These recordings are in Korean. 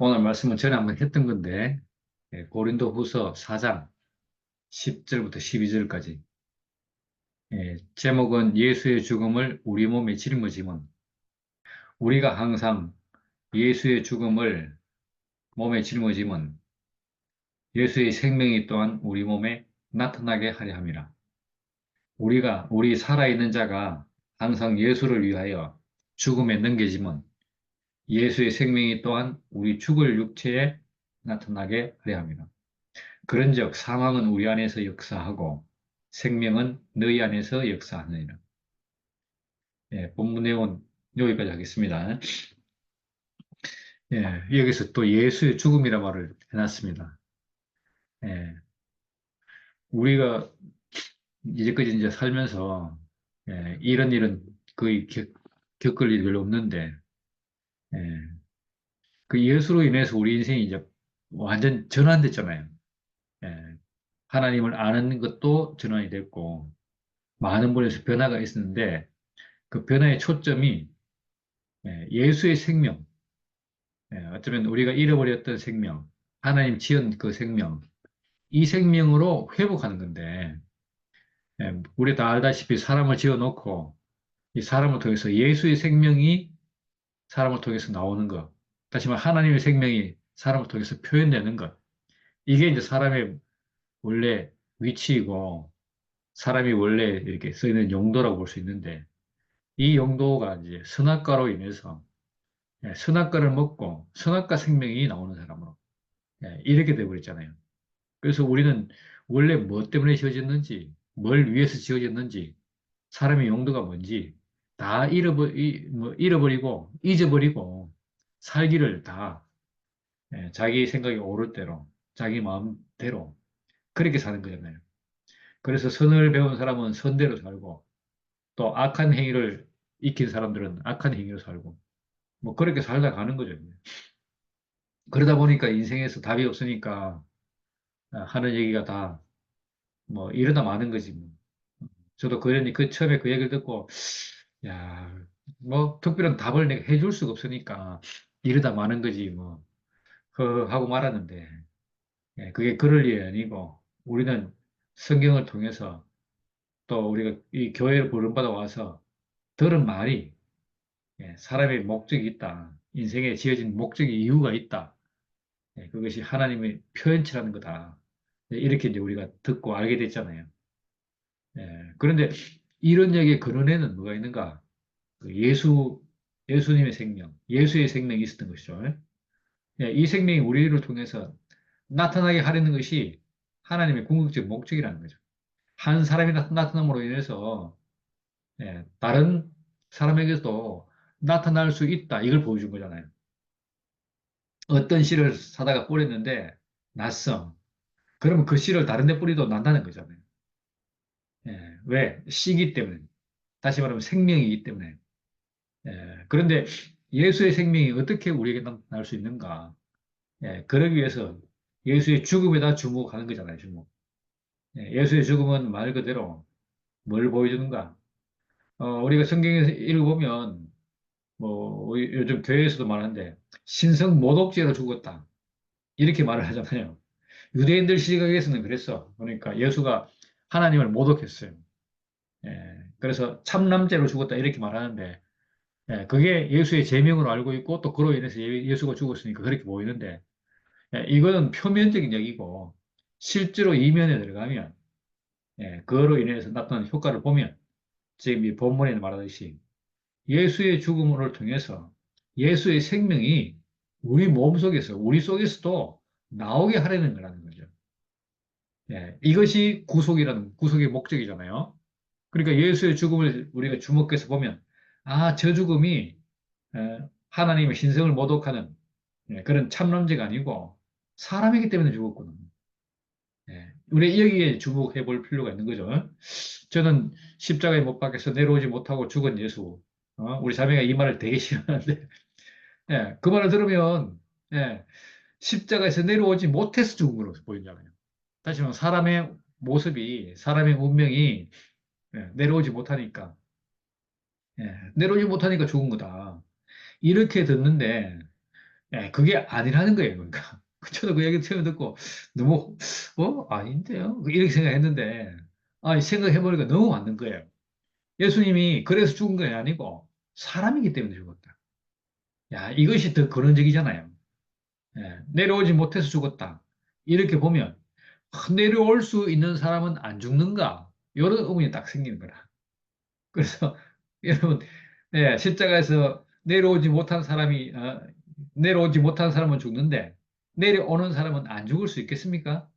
오늘 말씀은 전에 한번 했던 건데, 고린도 후서 4장 10절부터 12절까지. 제목은 예수의 죽음을 우리 몸에 짊어짐은, 우리가 항상 예수의 죽음을 몸에 짊어짐은 예수의 생명이 또한 우리 몸에 나타나게 하려 함이라. 우리 살아있는 자가 항상 예수를 위하여 죽음에 넘겨짐은 예수의 생명이 또한 우리 죽을 육체에 나타나게 하려 함이라. 그런즉 사망은 우리 안에서 역사하고 생명은 너희 안에서 역사하느니라. 본문 내용은 여기까지 하겠습니다. 여기서 또 예수의 죽음이라 말을 해놨습니다. 예, 우리가 이제까지 이제 살면서 이런 일은 거의 겪을 일이 별로 없는데, 예, 그 예수로 인해서 우리 인생이 이제 완전 전환됐잖아요. 예, 하나님을 아는 것도 전환이 됐고 많은 분에서 변화가 있었는데 그 변화의 초점이 예수의 생명, 어쩌면 우리가 잃어버렸던 생명, 하나님 지은 그 생명, 이 생명으로 회복하는 건데, 우리 다 알다시피 사람을 지어놓고 이 사람을 통해서 예수의 생명이 사람을 통해서 나오는 것, 다시 말해 하나님의 생명이 사람을 통해서 표현되는 것, 이게 이제 사람의 원래 위치이고 사람이 원래 이렇게 쓰이는 용도라고 볼 수 있는데, 이 용도가 이제 선악과로 인해서 선악과를 먹고 선악과 생명이 나오는 사람으로 이렇게 돼버렸잖아요. 그래서 우리는 원래 뭐 때문에 지어졌는지, 뭘 위해서 지어졌는지, 사람의 용도가 뭔지 다 잃어버리고 잊어버리고 살기를 다 자기 생각이 옳을 대로, 자기 마음대로 그렇게 사는 거잖아요. 그래서 선을 배운 사람은 선대로 살고 또 악한 행위를 익힌 사람들은 악한 행위로 살고 뭐 그렇게 살다 가는 거죠. 그러다 보니까 인생에서 답이 없으니까 하는 얘기가 다 뭐 이러다 마는 거지 뭐. 저도 그 처음에 그 얘기를 듣고 야, 뭐 특별한 답을 내가 해줄 수가 없으니까 이러다 마는 거지 뭐 하고 말았는데 그게 그럴 일이 아니고 우리는 성경을 통해서 또 우리가 이 교회를 부름받아 와서 들은 말이 사람의 목적이 있다. 인생에 지어진 목적이 이유가 있다. 그것이 하나님의 표현치라는 거다. 이렇게 이제 우리가 듣고 알게 됐잖아요. 그런데 이런 얘기의 근원에는 뭐가 있는가? 그 예수님의 생명, 예수의 생명이 있었던 것이죠. 이 생명이 우리를 통해서 나타나게 하려는 것이 하나님의 궁극적 목적이라는 거죠. 한 사람이 나타남으로 인해서 다른 사람에게도 나타날 수 있다. 이걸 보여준 거잖아요. 어떤 씨를 사다가 뿌렸는데 났어. 그러면 그 씨를 다른 데 뿌리도 난다는 거잖아요. 왜? 씨기 때문에. 다시 말하면 생명이기 때문에. 그런데 예수의 생명이 어떻게 우리에게 나타날 수 있는가? 그러기 위해서 예수의 죽음에다 주목하는 거잖아요, 주목. 예수의 죽음은 말 그대로 뭘 보여주는가? 우리가 성경에서 읽어보면, 요즘 교회에서도 말하는데, 신성 모독죄로 죽었다. 이렇게 말을 하잖아요. 유대인들 시각에서는 그랬어. 그러니까 예수가 하나님을 모독했어요. 그래서 참남죄로 죽었다. 이렇게 말하는데, 그게 예수의 제명으로 알고 있고, 또 그로 인해서 예수가 죽었으니까 그렇게 보이는데, 이거는 표면적인 얘기고, 실제로 이면에 들어가면, 그로 인해서 나타나는 효과를 보면, 지금 이 본문에 말하듯이, 예수의 죽음을 통해서 예수의 생명이 우리 몸 속에서, 우리 속에서도 나오게 하려는 거라는 거죠. 이것이 구속의 목적이잖아요. 그러니까 예수의 죽음을 우리가 주목해서 보면, 아, 저 죽음이 하나님의 신성을 모독하는 그런 참남죄가 아니고 사람이기 때문에 죽었구나. 우리 여기에 주목해 볼 필요가 있는 거죠. 저는 십자가에 못 박혀서 내려오지 못하고 죽은 예수. 우리 자매가 이 말을 되게 싫어하는데, 그 말을 들으면, 십자가에서 내려오지 못해서 죽은 걸로 보이잖아요. 다시 말하면 사람의 모습이, 사람의 운명이 내려오지 못하니까, 내려오지 못하니까 죽은 거다. 이렇게 듣는데, 예, 그게 아니라는 거예요. 그러니까. 저도 그 얘기 처음 듣고 너무, 아닌데요? 이렇게 생각했는데, 생각해보니까 너무 맞는 거예요. 예수님이 그래서 죽은 게 아니고 사람이기 때문에 죽었다. 야, 이것이 더 근원적이잖아요. 예, 내려오지 못해서 죽었다. 이렇게 보면, 내려올 수 있는 사람은 안 죽는가? 이런 의문이 딱 생기는 거라. 그래서 여러분, 십자가에서 내려오지 못한 사람은 죽는데 내려오는 사람은 안 죽을 수 있겠습니까?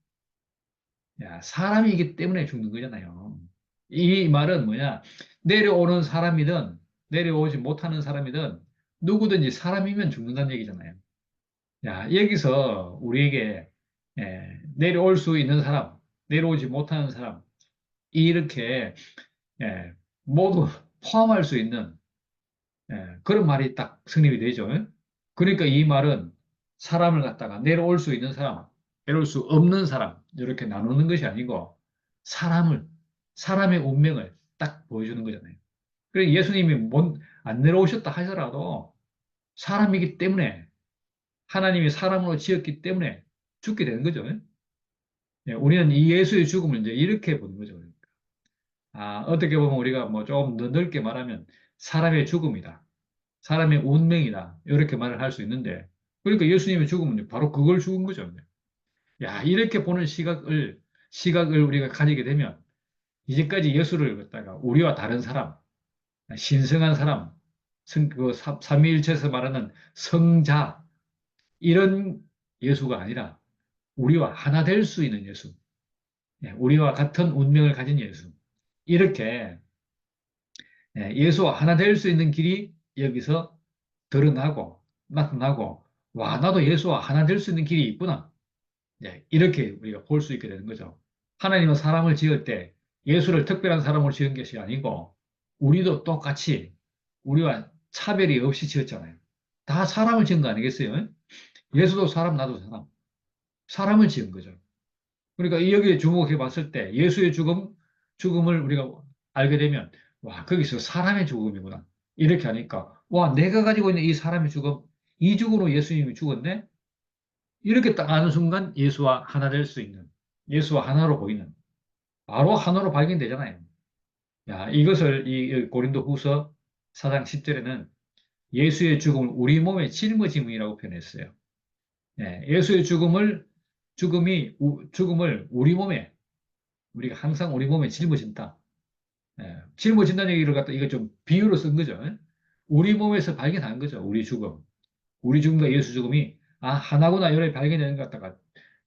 야, 사람이기 때문에 죽는 거잖아요. 이 말은 뭐냐? 내려오는 사람이든 내려오지 못하는 사람이든 누구든지 사람이면 죽는다는 얘기잖아요. 야, 여기서 우리에게 내려올 수 있는 사람, 내려오지 못하는 사람, 이렇게 예, 모두 포함할 수 있는 그런 말이 딱 성립이 되죠. 그러니까 이 말은 사람을 갖다가 내려올 수 있는 사람, 내려올 수 없는 사람, 이렇게 나누는 것이 아니고 사람을, 사람의 운명을 딱 보여주는 거잖아요. 그래서 예수님이 안 내려오셨다 하더라도 사람이기 때문에 하나님이 사람으로 지었기 때문에 죽게 되는 거죠. 우리는 이 예수의 죽음을 이제 이렇게 보는 거죠. 어떻게 보면 우리가 뭐 조금 더 넓게 말하면 사람의 죽음이다. 사람의 운명이다. 이렇게 말을 할 수 있는데, 그러니까 예수님의 죽음은 바로 그걸 죽은 거죠. 야, 이렇게 보는 시각을 우리가 가지게 되면, 이제까지 예수를 갖다가 우리와 다른 사람, 신성한 사람, 삼위일체에서 말하는 성자, 이런 예수가 아니라 우리와 하나 될 수 있는 예수, 우리와 같은 운명을 가진 예수, 이렇게 예수와 하나 될 수 있는 길이 여기서 드러나고 나타나고 와 나도 예수와 하나 될 수 있는 길이 있구나. 이렇게 우리가 볼 수 있게 되는 거죠. 하나님은 사람을 지을 때 예수를 특별한 사람으로 지은 것이 아니고 우리도 똑같이 우리와 차별이 없이 지었잖아요. 다 사람을 지은 거 아니겠어요? 예수도 사람, 나도 사람. 사람을 지은 거죠. 그러니까 여기에 주목해 봤을 때 예수의 죽음을 우리가 알게 되면 와, 거기서 사람의 죽음이구나. 이렇게 하니까 와, 내가 가지고 있는 이 사람의 죽음, 이 죽음으로 예수님이 죽었네? 이렇게 딱 아는 순간 예수와 하나 될 수 있는, 예수와 하나로 보이는, 바로 하나로 발견되잖아요. 야, 이것을 이 고린도 후서 4장 10절에는 예수의 죽음을 우리 몸의 짊어짐이라고 표현했어요. 예수의 죽음을 우리 몸에, 우리가 항상 우리 몸에 짊어진다. 짊어진다는 얘기를 갖다 이거 좀 비유로 쓴 거죠. 우리 몸에서 발견한 거죠. 우리 죽음. 우리 죽음과 예수 죽음이 하나구나 이렇게 발견되는 것 같다가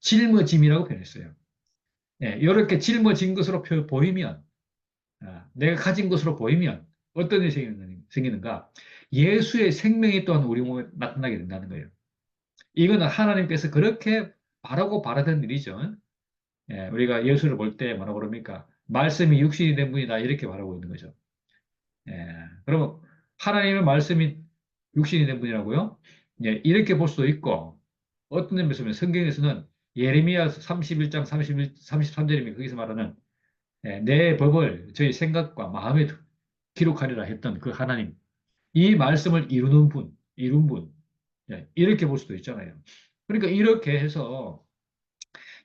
짊어짐이라고 표현했어요. 이렇게 짊어진 것으로 보이면 내가 가진 것으로 보이면 어떤 일이 생기는가? 예수의 생명이 또한 우리 몸에 나타나게 된다는 거예요. 이거는 하나님께서 그렇게 바라고 바라던 일이죠. 우리가 예수를 볼 때 뭐라 그럽니까? 말씀이 육신이 된 분이다 이렇게 바라고 있는 거죠. 그러면 하나님의 말씀이 육신이 된 분이라고요? 이렇게 볼 수도 있고 어떤 의미에서 보면 성경에서는 예레미야 31장 33절이면 거기서 말하는 내 법을 저희 생각과 마음에 기록하리라 했던 그 하나님 이 말씀을 이룬 분 이렇게 볼 수도 있잖아요. 그러니까 이렇게 해서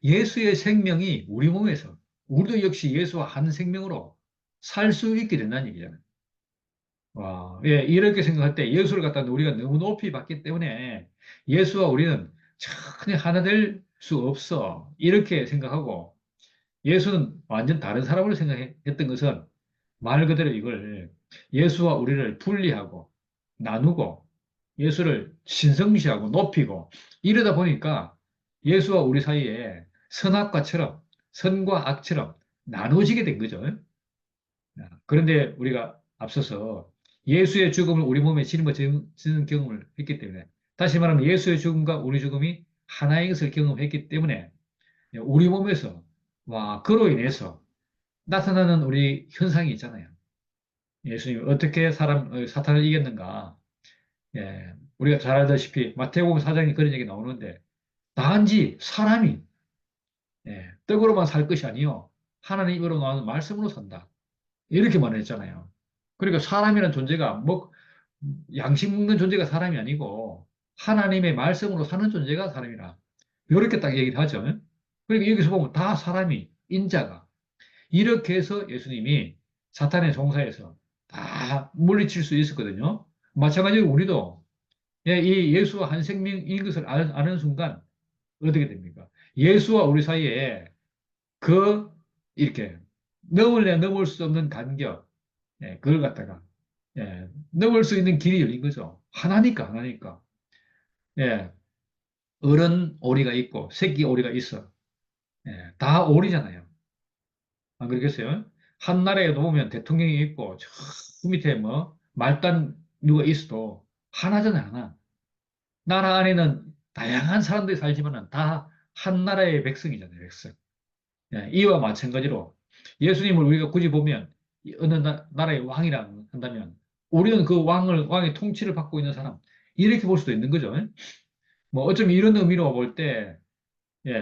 예수의 생명이 우리 몸에서 우리도 역시 예수와 한 생명으로 살 수 있게 된다는 얘기잖아요. 와, 이렇게 생각할 때 예수를 갖다 우리가 너무 높이 봤기 때문에 예수와 우리는 전혀 하나 될 수 없어. 이렇게 생각하고 예수는 완전 다른 사람으로 생각했던 것은 말 그대로 이걸 예수와 우리를 분리하고 나누고 예수를 신성시하고 높이고 이러다 보니까 예수와 우리 사이에 선악과처럼 선과 악처럼 나누어지게 된 거죠. 그런데 우리가 앞서서 예수의 죽음을 우리 몸에 짊어지는 경험을 했기 때문에 다시 말하면 예수의 죽음과 우리 죽음이 하나인 것을 경험했기 때문에 우리 몸에서 그로 인해서 나타나는 우리 현상이 있잖아요. 예수님이 어떻게 사탄을 이겼는가? 우리가 잘 알다시피 마태복음 4장에 그런 얘기 나오는데 단지 사람이 떡으로만 살 것이 아니요 하나님 입으로 나오는 말씀으로 산다. 이렇게 말했잖아요. 그러니까 사람이라는 존재가 양식 먹는 존재가 사람이 아니고 하나님의 말씀으로 사는 존재가 사람이라. 이렇게 딱 얘기를 하죠. 그러니까 여기서 보면 다 사람이, 인자가. 이렇게 해서 예수님이 사탄의 송사에서 다 물리칠 수 있었거든요. 마찬가지로 우리도 이 예수와 한 생명인 것을 아는 순간 어떻게 됩니까? 예수와 우리 사이에 그 이렇게 넘을래 넘을 수 없는 간격, 그걸 갖다가 넘을 수 있는 길이 열린 거죠. 하나니까 하나니까. 예, 어른 오리가 있고 새끼 오리가 있어. 다 오리잖아요. 안 그러겠어요? 한 나라에 보면 대통령이 있고 저 밑에 뭐 말단 누가 있어도 하나잖아요, 하나. 나라 안에는 다양한 사람들이 살지만은 다 한 나라의 백성이잖아요, 백성. 이와 마찬가지로 예수님을 우리가 굳이 보면 어느 나라의 왕이라 한다면 우리는 그 왕의 통치를 받고 있는 사람 이렇게 볼 수도 있는 거죠. 뭐 어쩌면 이런 의미로 볼 때,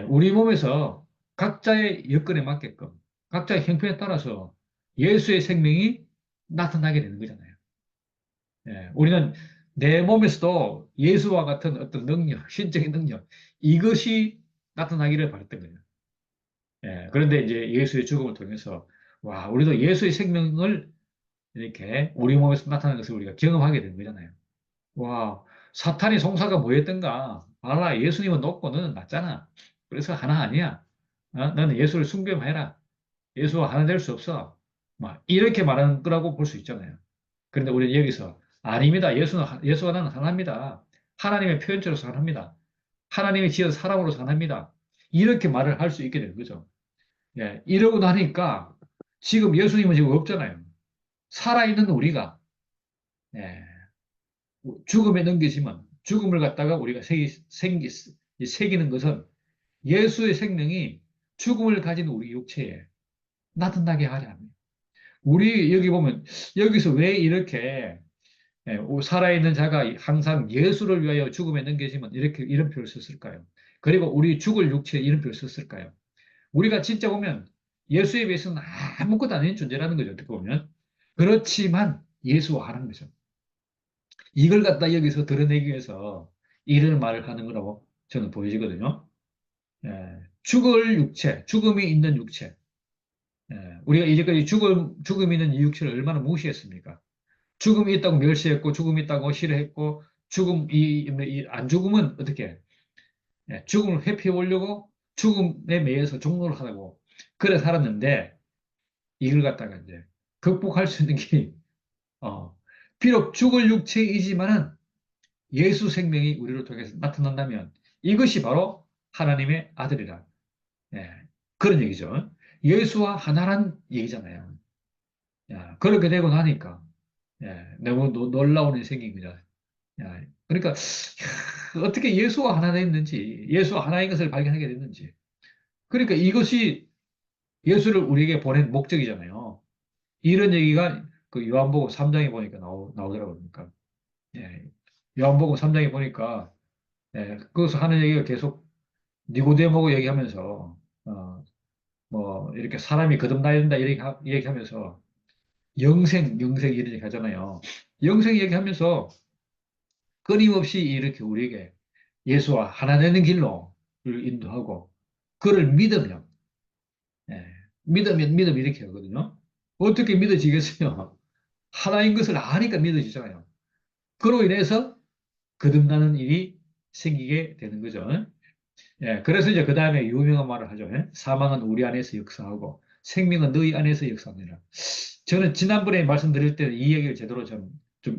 우리 몸에서 각자의 여건에 맞게끔 각자의 형편에 따라서 예수의 생명이 나타나게 되는 거잖아요. 우리는 내 몸에서도 예수와 같은 어떤 능력, 신적인 능력, 이것이 나타나기를 바랬던 거예요. 그런데 이제 예수의 죽음을 통해서, 와, 우리도 예수의 생명을 이렇게 우리 몸에서 나타나는 것을 우리가 경험하게 된 거잖아요. 와, 사탄의 송사가 뭐였던가? 알라, 예수님은 높고 너는 낮잖아. 그래서 하나 아니야. 너는 예수를 숭배해라. 예수와 하나 될 수 없어. 막 이렇게 말하는 거라고 볼 수 있잖아요. 그런데 우리는 여기서 아닙니다. 예수와 나는 하나입니다. 하나님의 표현체로서 하나입니다. 하나님이 지은 사람으로서 하나입니다. 이렇게 말을 할 수 있게 되는 거죠. 이러고 나니까 지금 예수님은 지금 없잖아요. 살아있는 우리가 예, 죽음에 넘겨지면 죽음을 갖다가 우리가 새기는 것은 예수의 생명이 죽음을 가진 우리 육체에 나타나게 하려 합니다. 우리 여기 보면 여기서 왜 이렇게 살아있는 자가 항상 예수를 위하여 죽음에 넘겨지면 이렇게 이런 표를 썼을까요? 그리고 우리 죽을 육체에 이런 표를 썼을까요? 우리가 진짜 보면 예수에 비해서는 아무것도 아닌 존재라는 거죠. 어떻게 보면. 그렇지만 예수와 하는 거죠. 이걸 갖다 여기서 드러내기 위해서 이런 말을 하는 거라고 저는 보여지거든요. 죽을 육체, 죽음이 있는 육체. 우리가 이제까지 죽음이 있는 이 육체를 얼마나 무시했습니까? 죽음이 있다고 멸시했고, 죽음이 있다고 싫어했고, 안 죽으면 어떻게? 죽음을 회피해 보려고 죽음에 매여서 종노를 하라고 그래 살았는데, 이걸 갖다가 이제 극복할 수 있는 길이, 어, 비록 죽을 육체이지만은 예수 생명이 우리를 통해서 나타난다면 이것이 바로 하나님의 아들이라. 예, 그런 얘기죠. 예수와 하나란 얘기잖아요. 그렇게 되고 나니까 너무 놀라운 일이 생긴 거죠. 그러니까 어떻게 예수와 하나 됐는지, 예수와 하나인 것을 발견하게 됐는지. 그러니까 이것이 예수를 우리에게 보낸 목적이잖아요. 이런 얘기가 그 요한복음 3장에 보니까 나오더라고요. 그러니까. 예, 요한복음 3장에 보니까 그것을 하는 얘기가 계속 니고데모고 얘기하면서 뭐 이렇게 사람이 거듭나야 된다 이렇게 얘기하면서 영생 이런 얘기 하잖아요. 영생 얘기하면서 끊임없이 이렇게 우리에게 예수와 하나 되는 길로 인도하고 그를 믿으면 믿으면 이렇게 하거든요. 어떻게 믿어지겠어요? 하나인 것을 아니까 믿어지잖아요. 그로 인해서 거듭나는 일이 생기게 되는 거죠. 그래서 이제 그 다음에 유명한 말을 하죠. 사망은 우리 안에서 역사하고 생명은 너희 안에서 역사하느니라. 저는 지난번에 말씀드릴 때는 이 얘기를 제대로 좀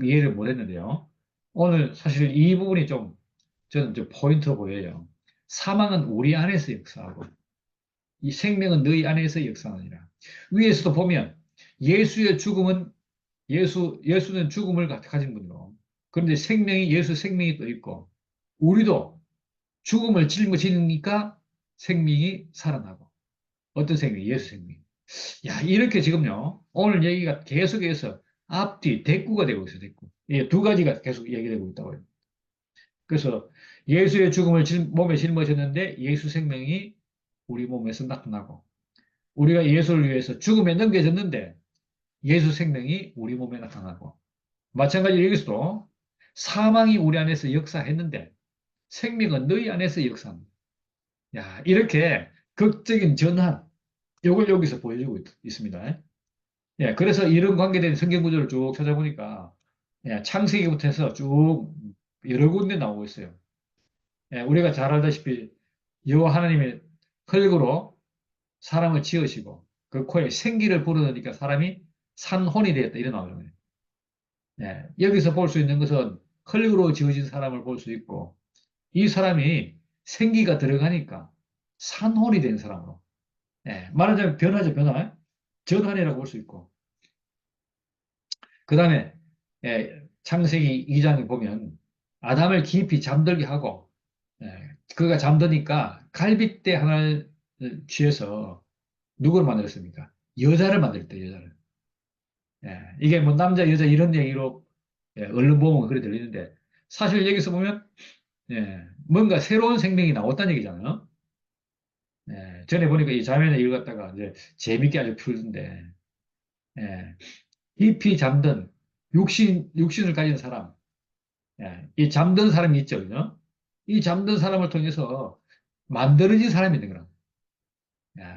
이해를 못했는데요. 오늘 사실 이 부분이 저는 좀 포인트로 보여요. 사망은 우리 안에서 역사하고 이 생명은 너희 안에서 역사하느니라. 위에서도 보면 예수의 죽음은 예수는 죽음을 가진 분이고 그런데 예수 생명이 또 있고 우리도 죽음을 짊어지니까 생명이 살아나고 어떤 생명이 예수 생명. 야 이렇게 지금요 오늘 얘기가 계속해서 앞뒤 대꾸가 되고 있어요. 대꾸. 두 가지가 계속 얘기되고 있다고요. 그래서 예수의 죽음을 몸에 짊어졌는데 예수 생명이 우리 몸에서 나타나고 우리가 예수를 위해서 죽음에 넘겨졌는데 예수 생명이 우리 몸에 나타나고 마찬가지로 여기서도 사망이 우리 안에서 역사했는데 생명은 너희 안에서 역사합니다. 야, 이렇게 극적인 전환, 이걸 여기서 보여주고 있습니다. 예, 그래서 이런 관계된 성경 구조를 쭉 찾아보니까 예, 창세기부터 해서 쭉 여러 군데 나오고 있어요. 예, 우리가 잘 알다시피 여호와 하나님의 흙으로 사람을 지으시고 그 코에 생기를 불어넣으니까 사람이 산혼이 되었다 이런 나오잖아요. 예, 여기서 볼 수 있는 것은 흙으로 지어진 사람을 볼 수 있고 이 사람이 생기가 들어가니까 산혼이 된 사람으로 예, 말하자면 변화죠 변화 전환이라고 볼 수 있고 그 다음에 창세기 2장에 보면 아담을 깊이 잠들게 하고 그가 잠드니까 갈빗대 하나를 취해서 누구를 만들었습니까? 여자를 만들었대 여자를. 이게 뭐 남자 여자 이런 얘기로 얼른 보면 그래 들리는데 사실 여기서 보면 뭔가 새로운 생명이 나왔다는 얘기잖아요. 전에 보니까 이 자매는 읽었다가 이제 재밌게 아주 풀던데 예, 깊이 잠든 육신을 가진 사람 이 잠든 사람이 있죠, 그죠? 이 잠든 사람을 통해서 만들어진 사람이 있는 거라.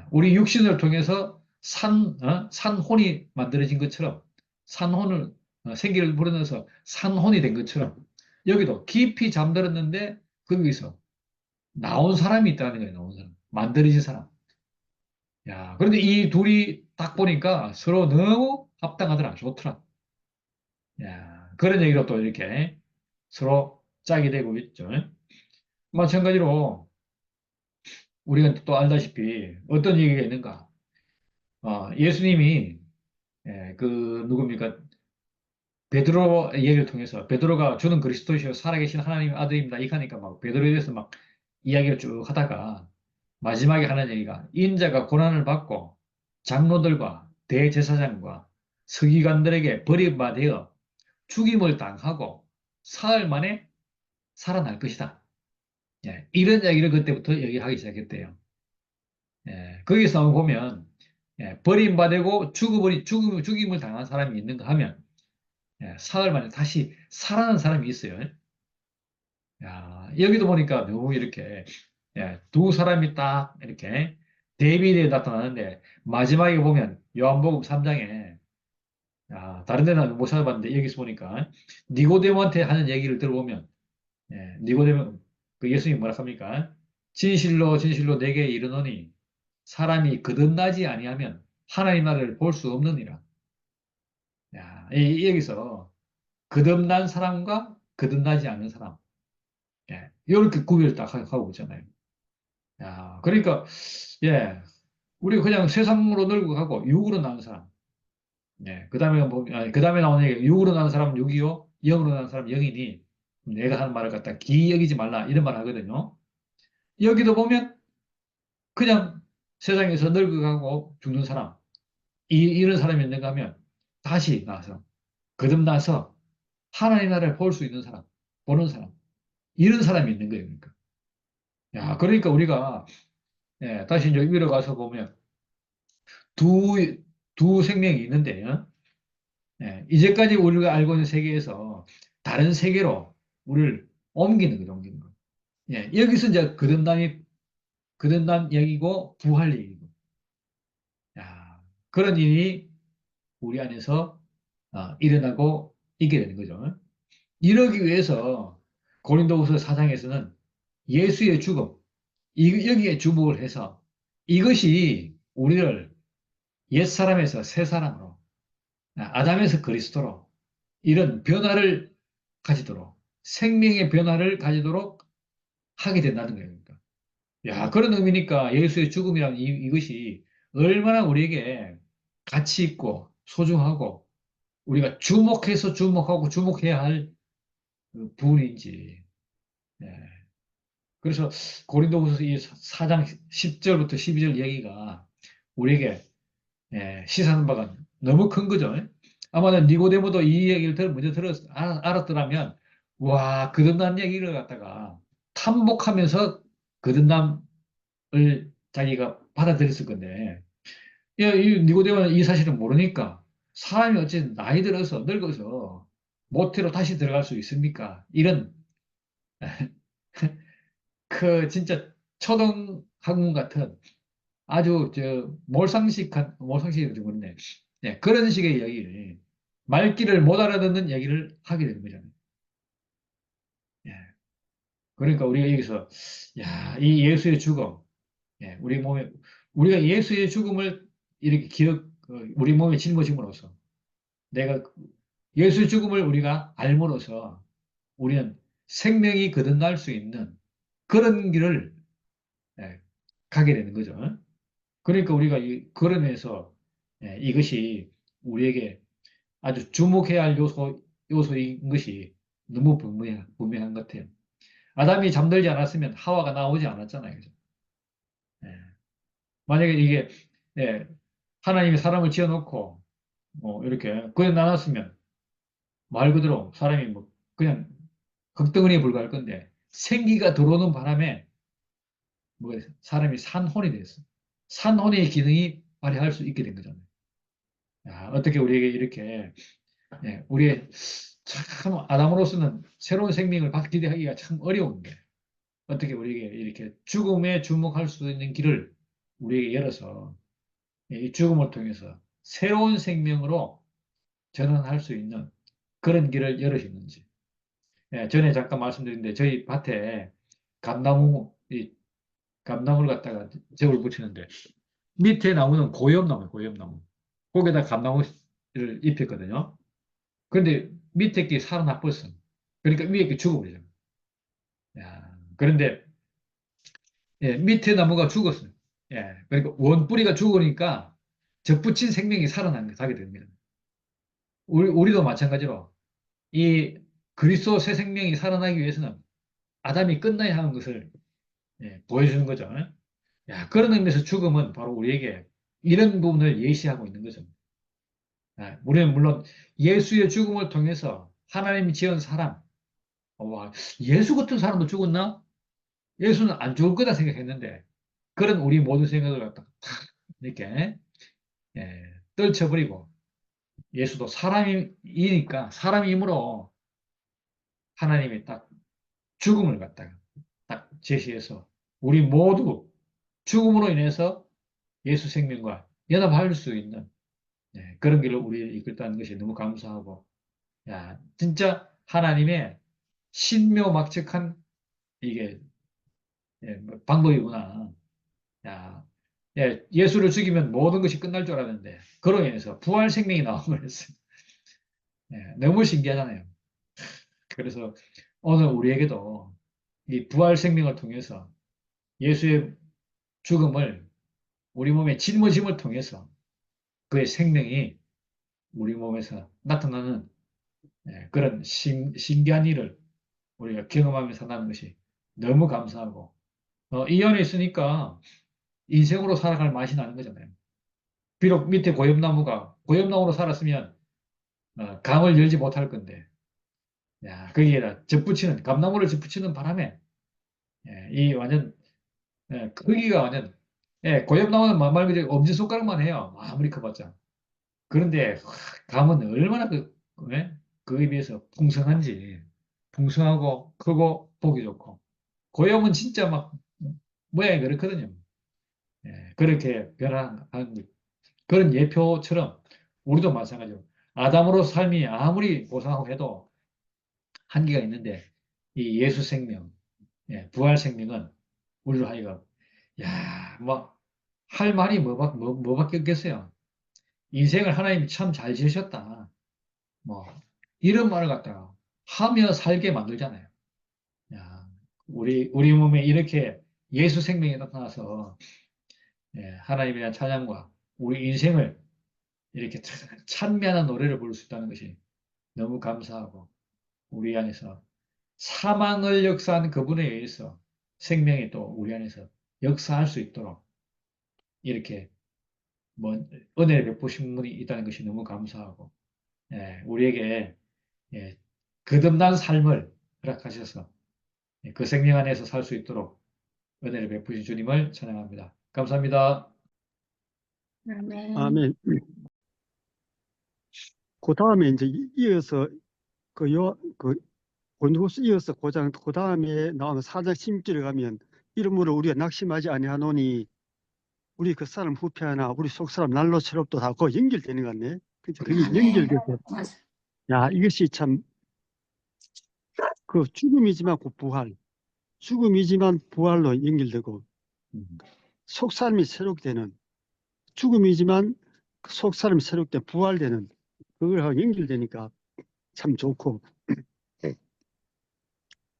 우리 육신을 통해서 산혼이 만들어진 것처럼 산혼을 생기를 불어넣어서 산혼이 된 것처럼 여기도 깊이 잠들었는데 거기서 나온 사람이 있다는 거예요. 나온 사람. 만들어진 사람. 야, 그런데 이 둘이 딱 보니까 서로 너무 합당하더라. 좋더라. 야, 그런 얘기로 또 이렇게 서로 짝이 되고 있죠. 마찬가지로 우리가 또 알다시피 어떤 얘기가 있는가? 예수님이 누굽니까? 베드로 얘기를 통해서 베드로가 주는 그리스도시요 살아계신 하나님의 아들입니다. 이렇게 하니까 막 베드로에 대해서 막 이야기를 쭉 하다가 마지막에 하는 얘기가 인자가 고난을 받고 장로들과 대제사장과 서기관들에게 버림받아 죽임을 당하고 사흘 만에 살아날 것이다. 이런 이야기를 그때부터 얘기하기 시작했대요. 거기서 보면 버림받고 죽임을 당한 사람이 있는가 하면 사흘 만에 다시 살아난 사람이 있어요. 야, 여기도 보니까 너무 이렇게 두 사람이 딱 이렇게 대비되어 나타나는데 마지막에 보면 요한복음 3장에 다른 데는 못 찾아봤는데 여기서 보니까 니고데모한테 하는 얘기를 들어보면 니고데모 그 예수님이 뭐라 합니까? 진실로 진실로 내게 이르노니 사람이 거듭나지 아니하면 하나님 나라를 볼 수 없느니라. 야, 여기서 거듭난 사람과 거듭나지 않는 사람. 이렇게 구별을 딱 하고 있잖아요. 야, 그러니까, 우리가 그냥 세상으로 늙어가고 육으로 나는 사람. 그 다음에 그 다음에 나오는 얘기, 육으로 나는 사람은 육이요, 영으로 나는 사람은 영이니, 내가 하는 말을 갖다 기이 여기지 말라, 이런 말 하거든요. 여기도 보면 그냥 세상에서 늙어가고 죽는 사람, 이런 사람이 있는가 하면 다시 나서, 거듭나서 하나님 나라를 볼 수 있는 사람, 보는 사람, 이런 사람이 있는 거예요, 그러니까. 야, 그러니까 우리가 다시 이제 위로 가서 보면 두, 두 생명이 있는데요. 이제까지 우리가 알고 있는 세계에서 다른 세계로 우리를 옮기는 거죠, 옮기는 거. 여기서 이제 거듭난 얘기고 부활 얘기고. 야, 그런 일이 우리 안에서 일어나고 있게 되는 거죠. 이러기 위해서 고린도후서 4장에서는 예수의 죽음, 여기에 주목을 해서 이것이 우리를 옛사람에서 새사람으로, 아담에서 그리스도로 이런 변화를 가지도록, 생명의 변화를 가지도록 하게 된다는 거예요. 그러니까. 야, 그런 의미니까 예수의 죽음이라는 이것이 얼마나 우리에게 가치 있고 소중하고 우리가 주목해서 주목하고 주목해야 할그 부분인지. 예. 그래서 고린도후서 이 4장 10절부터 12절 얘기가 우리에게 시사하는 바가 너무 큰 거죠. 아마 니고데모도 이 얘기를 먼저 알았더라면 와, 거듭난 얘기를 갖다가 탐복하면서 거듭남을 자기가 받아들였을 건데 이 니고데모는 이 사실을 모르니까 사람이 어쨌든 나이 들어서 늙어서 모태로 다시 들어갈 수 있습니까? 이런 그 진짜 초등학문 같은 아주 몰상식이 좀 그렇네. 예, 그런 식의 이야기를 말귀를 못 알아듣는 얘기를 하게 되는 거잖아요. 예, 그러니까 우리가 여기서 야, 이 예수의 죽음, 예, 우리가 예수의 죽음을 이렇게 우리 몸에 짊어짐으로써 내가 예수의 죽음을 우리가 알므로써 우리는 생명이 거듭날 수 있는 그런 길을 예, 가게 되는 거죠. 그러니까 우리가 그러면서 이것이 우리에게 아주 주목해야 할 요소인 것이 너무 분명한 것 같아요. 아담이 잠들지 않았으면 하와가 나오지 않았잖아요. 그죠? 예. 만약에 이게 예, 하나님이 사람을 지어놓고 이렇게 그냥 나눴으면 말 그대로 사람이 뭐 그냥 흙덩어리에 불과할 건데 생기가 들어오는 바람에 사람이 산혼이 됐어. 산혼의 기능이 발휘할 수 있게 된 거잖아요. 야, 어떻게 우리에게 이렇게 우리의 참 아담으로서는 새로운 생명을 기대하기가 참 어려운데 어떻게 우리에게 이렇게 죽음에 주목할 수 있는 길을 우리에게 열어서 이 죽음을 통해서 새로운 생명으로 전환할 수 있는 그런 길을 열으시는지. 전에 잠깐 말씀드렸는데 저희 밭에 이 감나무를 갖다가 접을 붙이는데 밑에 나무는 고엽나무. 거기에다 감나무를 입혔거든요. 그런데 밑에 게 살아나버렸어. 그러니까 위에 게 죽어버리잖아. 야, 그런데 밑에 나무가 죽었어요. 그러니까 원뿌리가 죽으니까 접붙인 생명이 살아나게 됩니다. 우리도 마찬가지로 이 그리스도 새 생명이 살아나기 위해서는 아담이 끝나야 하는 것을 보여주는 거죠. 야, 그런 의미에서 죽음은 바로 우리에게 이런 부분을 예시하고 있는 거죠. 우리는 물론 예수의 죽음을 통해서 하나님이 지은 사람, 와, 예수 같은 사람도 죽었나? 예수는 안 죽을 거다 생각했는데 그런 우리 모든 생각을 갖다가 탁 이렇게 떨쳐버리고 예수도 사람이니까 사람이므로 하나님이 딱 죽음을 갖다가 딱 제시해서 우리 모두 죽음으로 인해서 예수 생명과 연합할 수 있는 그런 길을 우리 이끌다는 것이 너무 감사하고 야 진짜 하나님의 신묘막측한 이게 뭐 방법이구나. 야, 예수를 죽이면 모든 것이 끝날 줄 알았는데 그로 인해서 부활 생명이 나온 거였어요. 너무 신기하잖아요. 그래서 오늘 우리에게도 이 부활 생명을 통해서 예수의 죽음을 우리 몸에 짊어짐을 통해서 그의 생명이 우리 몸에서 나타나는 그런 신기한 일을 우리가 경험하며 산다는 것이 너무 감사하고 이 안에 있으니까 인생으로 살아갈 맛이 나는 거잖아요. 비록 밑에 고엽나무로 살았으면 강을 열지 못할 건데 야, 거기에다 감나무를 접붙이는 바람에 이 완전 크기가 완전 고엽나무는 말 그대로 엄지손가락만 해요. 아무리 커봤자. 그런데 감은 얼마나 그에 비해서 풍성하고 크고 보기 좋고 고엽은 진짜 막 모양이 그렇거든요. 그렇게 변화하는 그런 예표처럼 우리도 마찬가지로 아담으로 삶이 아무리 고상하고 해도 한계가 있는데 이 예수 생명, 부활 생명은 우리로 하여금 야, 뭐 할 말이 뭐밖에 없겠어요. 인생을 하나님이 참 잘 지으셨다. 뭐 이런 말을 갖다가 하며 살게 만들잖아요. 야, 우리 몸에 이렇게 예수 생명이 나타나서 하나님에 대한 찬양과 우리 인생을 이렇게 찬미하는 노래를 부를 수 있다는 것이 너무 감사하고 우리 안에서 사망을 역사한 그분에 의해서 생명이 또 우리 안에서 역사할 수 있도록 이렇게 뭐 은혜를 베푸신 분이 있다는 것이 너무 감사하고 우리에게 거듭난 삶을 허락하셔서 그 생명 안에서 살 수 있도록 은혜를 베푸신 주님을 찬양합니다. 감사합니다. 아멘. 아멘. 그 다음에 이제 이어서 그 고린도후서 이어서 고장 그 다음에 나오는 4장 16절에 가면 이러므로 우리가 낙심하지 아니하노니 우리 그 사람 후패하나 우리 속 사람 날로 새롭도 다 그거 연결되는 것 같네. 그치? 그게 네. 연결돼서 맞아. 야 이것이 참 그 죽음이지만 그 부활, 죽음이지만 부활로 연결되고 속 사람이 새롭게 되는 죽음이지만 속 사람이 새롭게 부활되는 그걸 연결되니까 참 좋고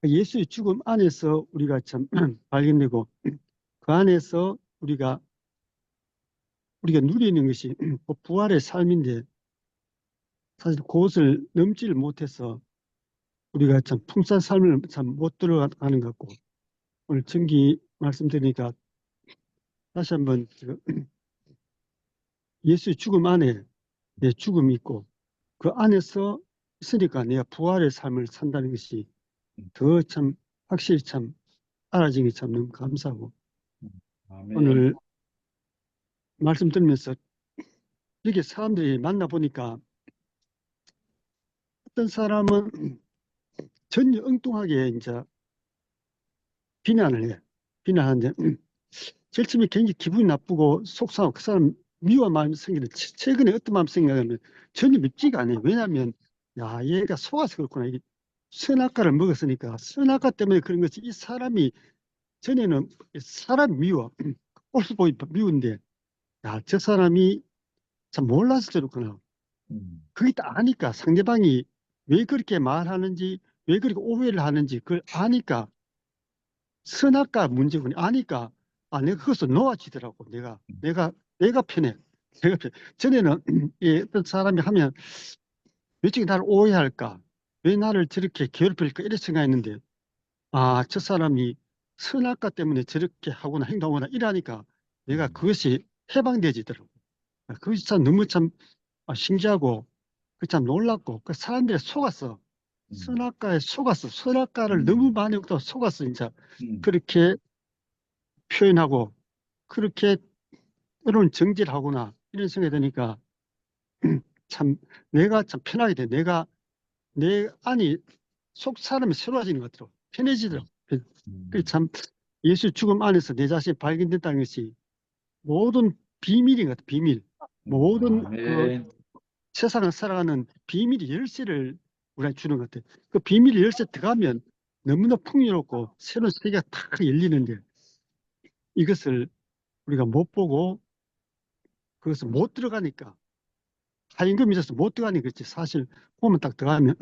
예수의 죽음 안에서 우리가 참 발견되고 그 안에서 우리가 누리는 것이 그 부활의 삶인데 사실 그것을 넘지를 못해서 우리가 참 풍성한 삶을 참 못 들어가는 것 같고 오늘 정기 말씀드리니까 다시 한번 예수의 죽음 안에 내 죽음이 있고 그 안에서 있으니까 내가 부활의 삶을 산다는 것이 더 참 확실히 참 알아지기 참 너무 감사하고 아멘. 오늘 말씀 들으면서 이렇게 사람들이 만나보니까 어떤 사람은 전혀 엉뚱하게 이제 비난을 해. 비난하는데 절침이 굉장히 기분이 나쁘고 속상하고 그 사람 미워한 마음이 생기는 최근에 어떤 마음이 생각하면 전혀 밉지가 않아요. 왜냐하면 야 얘가 속아서 그렇구나. 이게 선악과를 먹었으니까 선악과 때문에 그런 것이 이 사람이 전에는 사람 미워. 꼴 보기 미운데 야 저 사람이 참 몰라서 저렇구나. 그게 딱 아니까 상대방이 왜 그렇게 말하는지 왜 그렇게 오해를 하는지 그걸 아니까 선악과 문제군요. 아니까 내가 그것을 놓아지더라고. 내가 편해. 내가 편해. 전에는 어떤 사람이 하면 왜 저렇게 나를 오해할까? 왜 나를 저렇게 괴롭힐까? 이렇게 생각했는데 저 사람이 선악과 때문에 저렇게 하거나 행동하거나 이러니까 내가 그것이 해방되지더라고. 그것이 참 너무 참 신기하고 참 놀랍고 그 사람들이 속았어. 선악과에 속았어. 선악과를 너무 많이 먹다 속았어. 진짜 그렇게 표현하고 그렇게 때로는 정질하거나 이런 생각이 드니까 참 내가 참 편하게 돼. 내 안이 속 사람이 새로워지는 것 같더라고. 편해지더라고. 참 예수 죽음 안에서 내 자신이 발견됐다는 것이 모든 비밀인 것 같아. 비밀. 모든 그 아멘. 세상을 살아가는 비밀의 열쇠를 우리한테 주는 것 같아. 그 비밀의 열쇠 들어가면 너무나 풍요롭고 새로운 세계가 탁 열리는데 이것을 우리가 못 보고 그것을 못 들어가니까 하임금 있어서 못 들어가니 그렇지. 사실 보면 딱 들어가면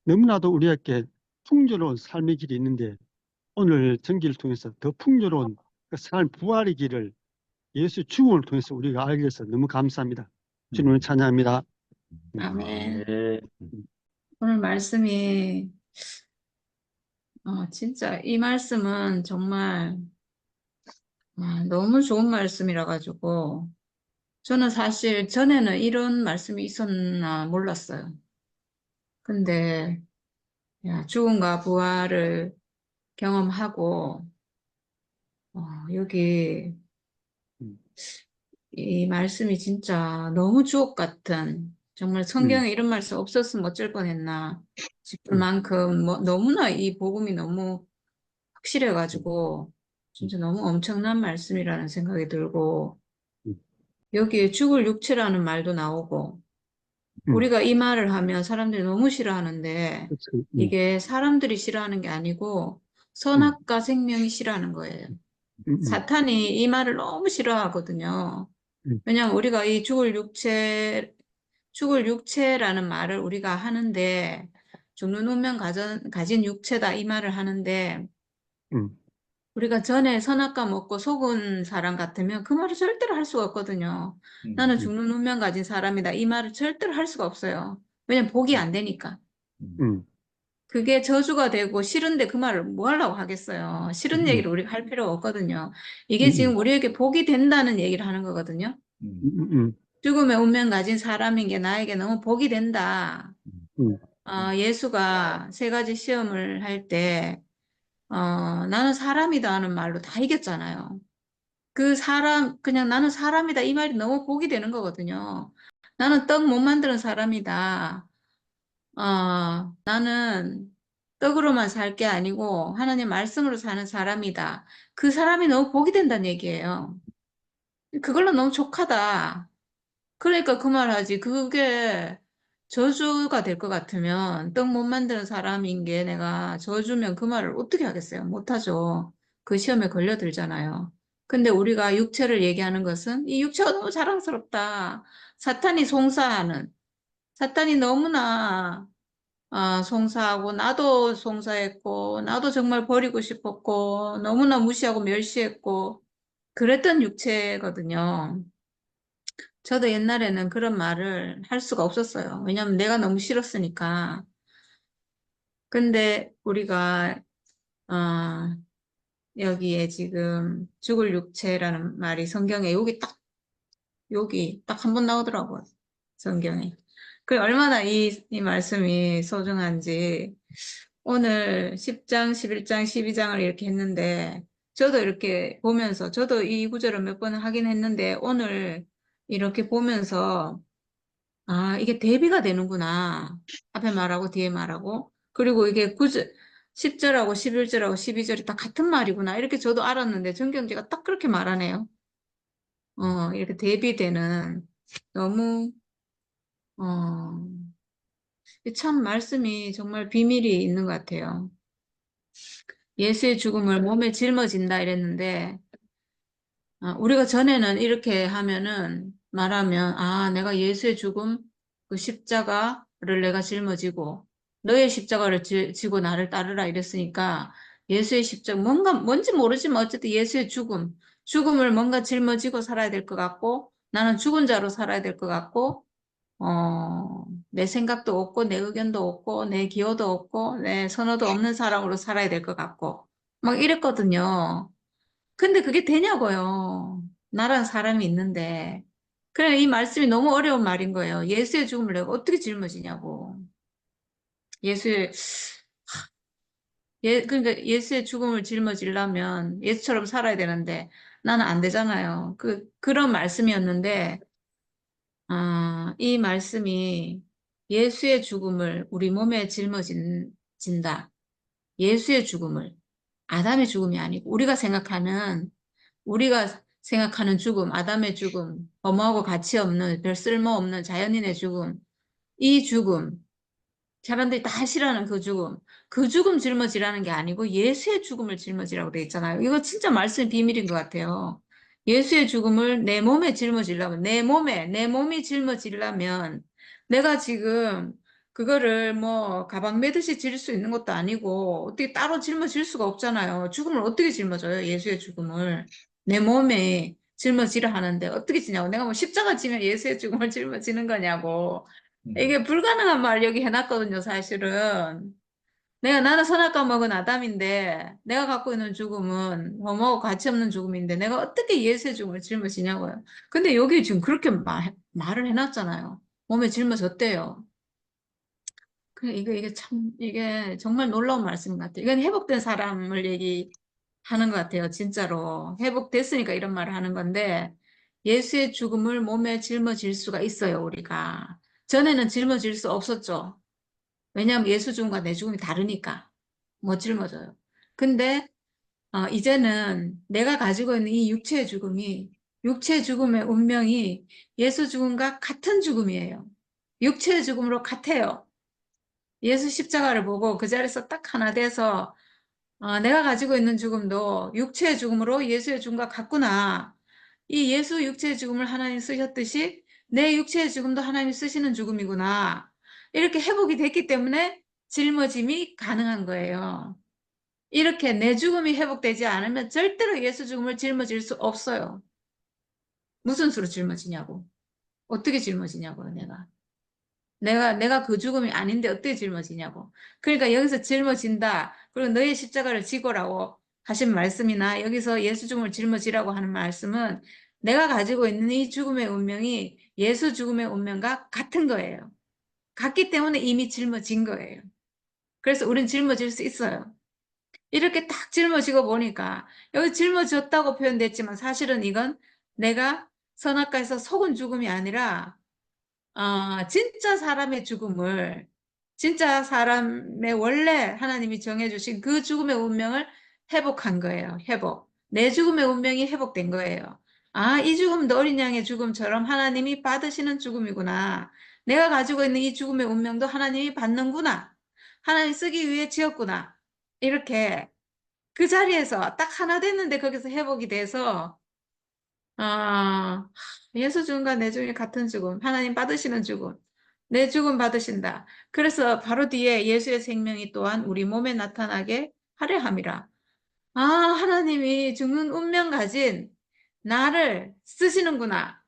너무나도 우리에게 풍요로운 삶의 길이 있는데 오늘 전기를 통해서 더 풍요로운 그 삶 부활의 길을 예수 죽음을 통해서 우리가 알게 돼서 너무 감사합니다. 주님을 찬양합니다. 아멘. 아멘. 오늘 말씀이 진짜 이 말씀은 정말 너무 좋은 말씀이라 가지고 저는 사실 전에는 이런 말씀이 있었나 몰랐어요. 근데 죽음과 부활을 경험하고 여기 음, 이 말씀이 진짜 너무 주옥 같은 정말 음, 성경에 이런 말씀 없었으면 어쩔 뻔했나 싶을 음, 만큼 너무나 이 복음이 너무 음, 확실해가지고 음, 진짜 너무 엄청난 말씀이라는 생각이 들고 음, 여기에 죽을 육체라는 말도 나오고 음, 우리가 이 말을 하면 사람들이 너무 싫어하는데 그렇지. 이게 사람들이 싫어하는 게 아니고 음, 선악과 생명이 싫어하는 거예요. 음, 사탄이 이 말을 너무 싫어하거든요. 음, 왜냐하면 우리가 이 죽을 육체라는 말을 우리가 하는데 죽는 운명 가진 육체다 이 말을 하는데 음, 우리가 전에 선악과 먹고 속은 사람 같으면 그 말을 절대로 할 수가 없거든요. 나는 음, 죽는 운명 가진 사람이다. 이 말을 절대로 할 수가 없어요. 왜냐면 복이 안 되니까. 음, 그게 저주가 되고 싫은데 그 말을 뭐 하려고 하겠어요. 싫은 음, 얘기를 우리가 할 필요가 없거든요. 이게 음, 지금 우리에게 복이 된다는 얘기를 하는 거거든요. 음, 죽음의 운명 가진 사람인 게 나에게 너무 복이 된다. 음, 예수가 세 가지 시험을 할 때, 나는 사람이다 하는 말로 다 이겼잖아요. 그냥 나는 사람이다. 이 말이 너무 복이 되는 거거든요. 나는 떡 못 만드는 사람이다. 나는 떡으로만 살 게 아니고 하나님 말씀으로 사는 사람이다. 그 사람이 너무 복이 된다는 얘기예요. 그걸로 너무 족하다. 그러니까 그 말하지. 그게 저주가 될 것 같으면 떡 못 만드는 사람인 게 내가 저주면 그 말을 어떻게 하겠어요? 못하죠. 그 시험에 걸려들잖아요. 근데 우리가 육체를 얘기하는 것은 이 육체가 너무 자랑스럽다. 사탄이 송사하는, 사탄이 너무나 송사하고 나도 송사했고 나도 정말 버리고 싶었고 너무나 무시하고 멸시했고 그랬던 육체거든요. 저도 옛날에는 그런 말을 할 수가 없었어요. 왜냐면 내가 너무 싫었으니까. 근데 우리가 어, 여기에 지금 죽을 육체라는 말이 성경에 여기 딱 한 번 나오더라고요. 성경에. 그 얼마나 이 말씀이 소중한지 오늘 10장, 11장, 12장을 이렇게 했는데 저도 이렇게 보면서 저도 이 구절을 몇 번 하긴 했는데 오늘 이렇게 보면서 이게 대비가 되는구나. 앞에 말하고 뒤에 말하고. 그리고 이게 10절하고 11절하고 12절이 다 같은 말이구나. 이렇게 저도 알았는데 정경지가 딱 그렇게 말하네요. 이렇게 대비되는 너무 어, 참 말씀이 정말 비밀이 있는 것 같아요. 예수의 죽음을 몸에 짊어진다 이랬는데 우리가 전에는 이렇게 하면은 말하면 내가 예수의 죽음 그 십자가를 내가 짊어지고 너의 십자가를 지고 나를 따르라 이랬으니까 예수의 십자가 뭔지 모르지만 어쨌든 예수의 죽음을 뭔가 짊어지고 살아야 될 것 같고 나는 죽은 자로 살아야 될 것 같고 내 생각도 없고 내 의견도 없고 내 기호도 없고 내 선호도 없는 사람으로 살아야 될 것 같고 막 이랬거든요. 근데 그게 되냐고요. 나란 사람이 있는데. 그래, 이 말씀이 너무 어려운 말인 거예요. 예수의 죽음을 내가 어떻게 짊어지냐고. 예수의, 그러니까 예수의 죽음을 짊어지려면 예수처럼 살아야 되는데 나는 안 되잖아요. 그런 말씀이었는데, 이 말씀이 예수의 죽음을 우리 몸에 짊어진다. 예수의 죽음을. 아담의 죽음이 아니고 우리가 생각하는 죽음, 아담의 죽음, 범하고 가치 없는, 별 쓸모 없는 자연인의 죽음, 이 죽음, 사람들이 다 싫어하는 그 죽음 짊어지라는 게 아니고 예수의 죽음을 짊어지라고 돼 있잖아요. 이거 진짜 말씀의 비밀인 것 같아요. 예수의 죽음을 내 몸에 짊어지려면, 내 몸이 짊어지려면, 내가 지금 그거를 뭐 가방 매듯이 질 수 있는 것도 아니고 어떻게 따로 짊어질 수가 없잖아요. 죽음을 어떻게 짊어져요? 예수의 죽음을. 내 몸에 짊어지라 하는데 어떻게 지냐고. 내가 뭐 십자가 지면 예수의 죽음을 짊어지는 거냐고. 음, 이게 불가능한 말 여기 해놨거든요, 사실은. 나는 선악과 먹은 아담인데, 내가 갖고 있는 죽음은 뭐뭐 가치 없는 죽음인데, 내가 어떻게 예수의 죽음을 짊어지냐고요. 근데 여기 지금 그렇게 말을 해놨잖아요. 몸에 짊어졌대요. 그래, 이게 정말 놀라운 말씀 같아요. 이건 회복된 사람을 얘기하는 것 같아요, 진짜로. 회복됐으니까 이런 말을 하는 건데, 예수의 죽음을 몸에 짊어질 수가 있어요, 우리가. 전에는 짊어질 수 없었죠. 왜냐하면 예수 죽음과 내 죽음이 다르니까. 못 짊어져요. 근데 이제는 내가 가지고 있는 이 육체의 죽음의 운명이 예수 죽음과 같은 죽음이에요. 육체의 죽음으로 같아요. 예수 십자가를 보고 그 자리에서 딱 하나 돼서 내가 가지고 있는 죽음도 육체의 죽음으로 예수의 죽음과 같구나. 이 예수 육체의 죽음을 하나님 쓰셨듯이 내 육체의 죽음도 하나님이 쓰시는 죽음이구나. 이렇게 회복이 됐기 때문에 짊어짐이 가능한 거예요. 이렇게 내 죽음이 회복되지 않으면 절대로 예수 죽음을 짊어질 수 없어요. 무슨 수로 짊어지냐고. 어떻게 짊어지냐고요, 내가 그 죽음이 아닌데 어떻게 짊어지냐고. 그러니까 여기서 짊어진다. 그리고 너의 십자가를 지고라고 하신 말씀이나 여기서 예수 죽음을 짊어지라고 하는 말씀은 내가 가지고 있는 이 죽음의 운명이 예수 죽음의 운명과 같은 거예요. 같기 때문에 이미 짊어진 거예요. 그래서 우린 짊어질 수 있어요. 이렇게 딱 짊어지고 보니까 여기 짊어졌다고 표현됐지만 사실은 이건 내가 선악과에서 속은 죽음이 아니라 진짜 사람의 죽음을 진짜 사람의 원래 하나님이 정해주신 그 죽음의 운명을 회복한 거예요. 회복. 내 죽음의 운명이 회복된 거예요. 아, 이 죽음도 어린 양의 죽음처럼 하나님이 받으시는 죽음이구나. 내가 가지고 있는 이 죽음의 운명도 하나님이 받는구나. 하나님 쓰기 위해 지었구나. 이렇게 그 자리에서 딱 하나 됐는데 거기서 회복이 돼서 예수 죽음과 내 죽음이 같은 죽음, 하나님 받으시는 죽음, 내 죽음 받으신다. 그래서 바로 뒤에 예수의 생명이 또한 우리 몸에 나타나게 하려 함이라. 하나님이 죽는 운명 가진 나를 쓰시는구나.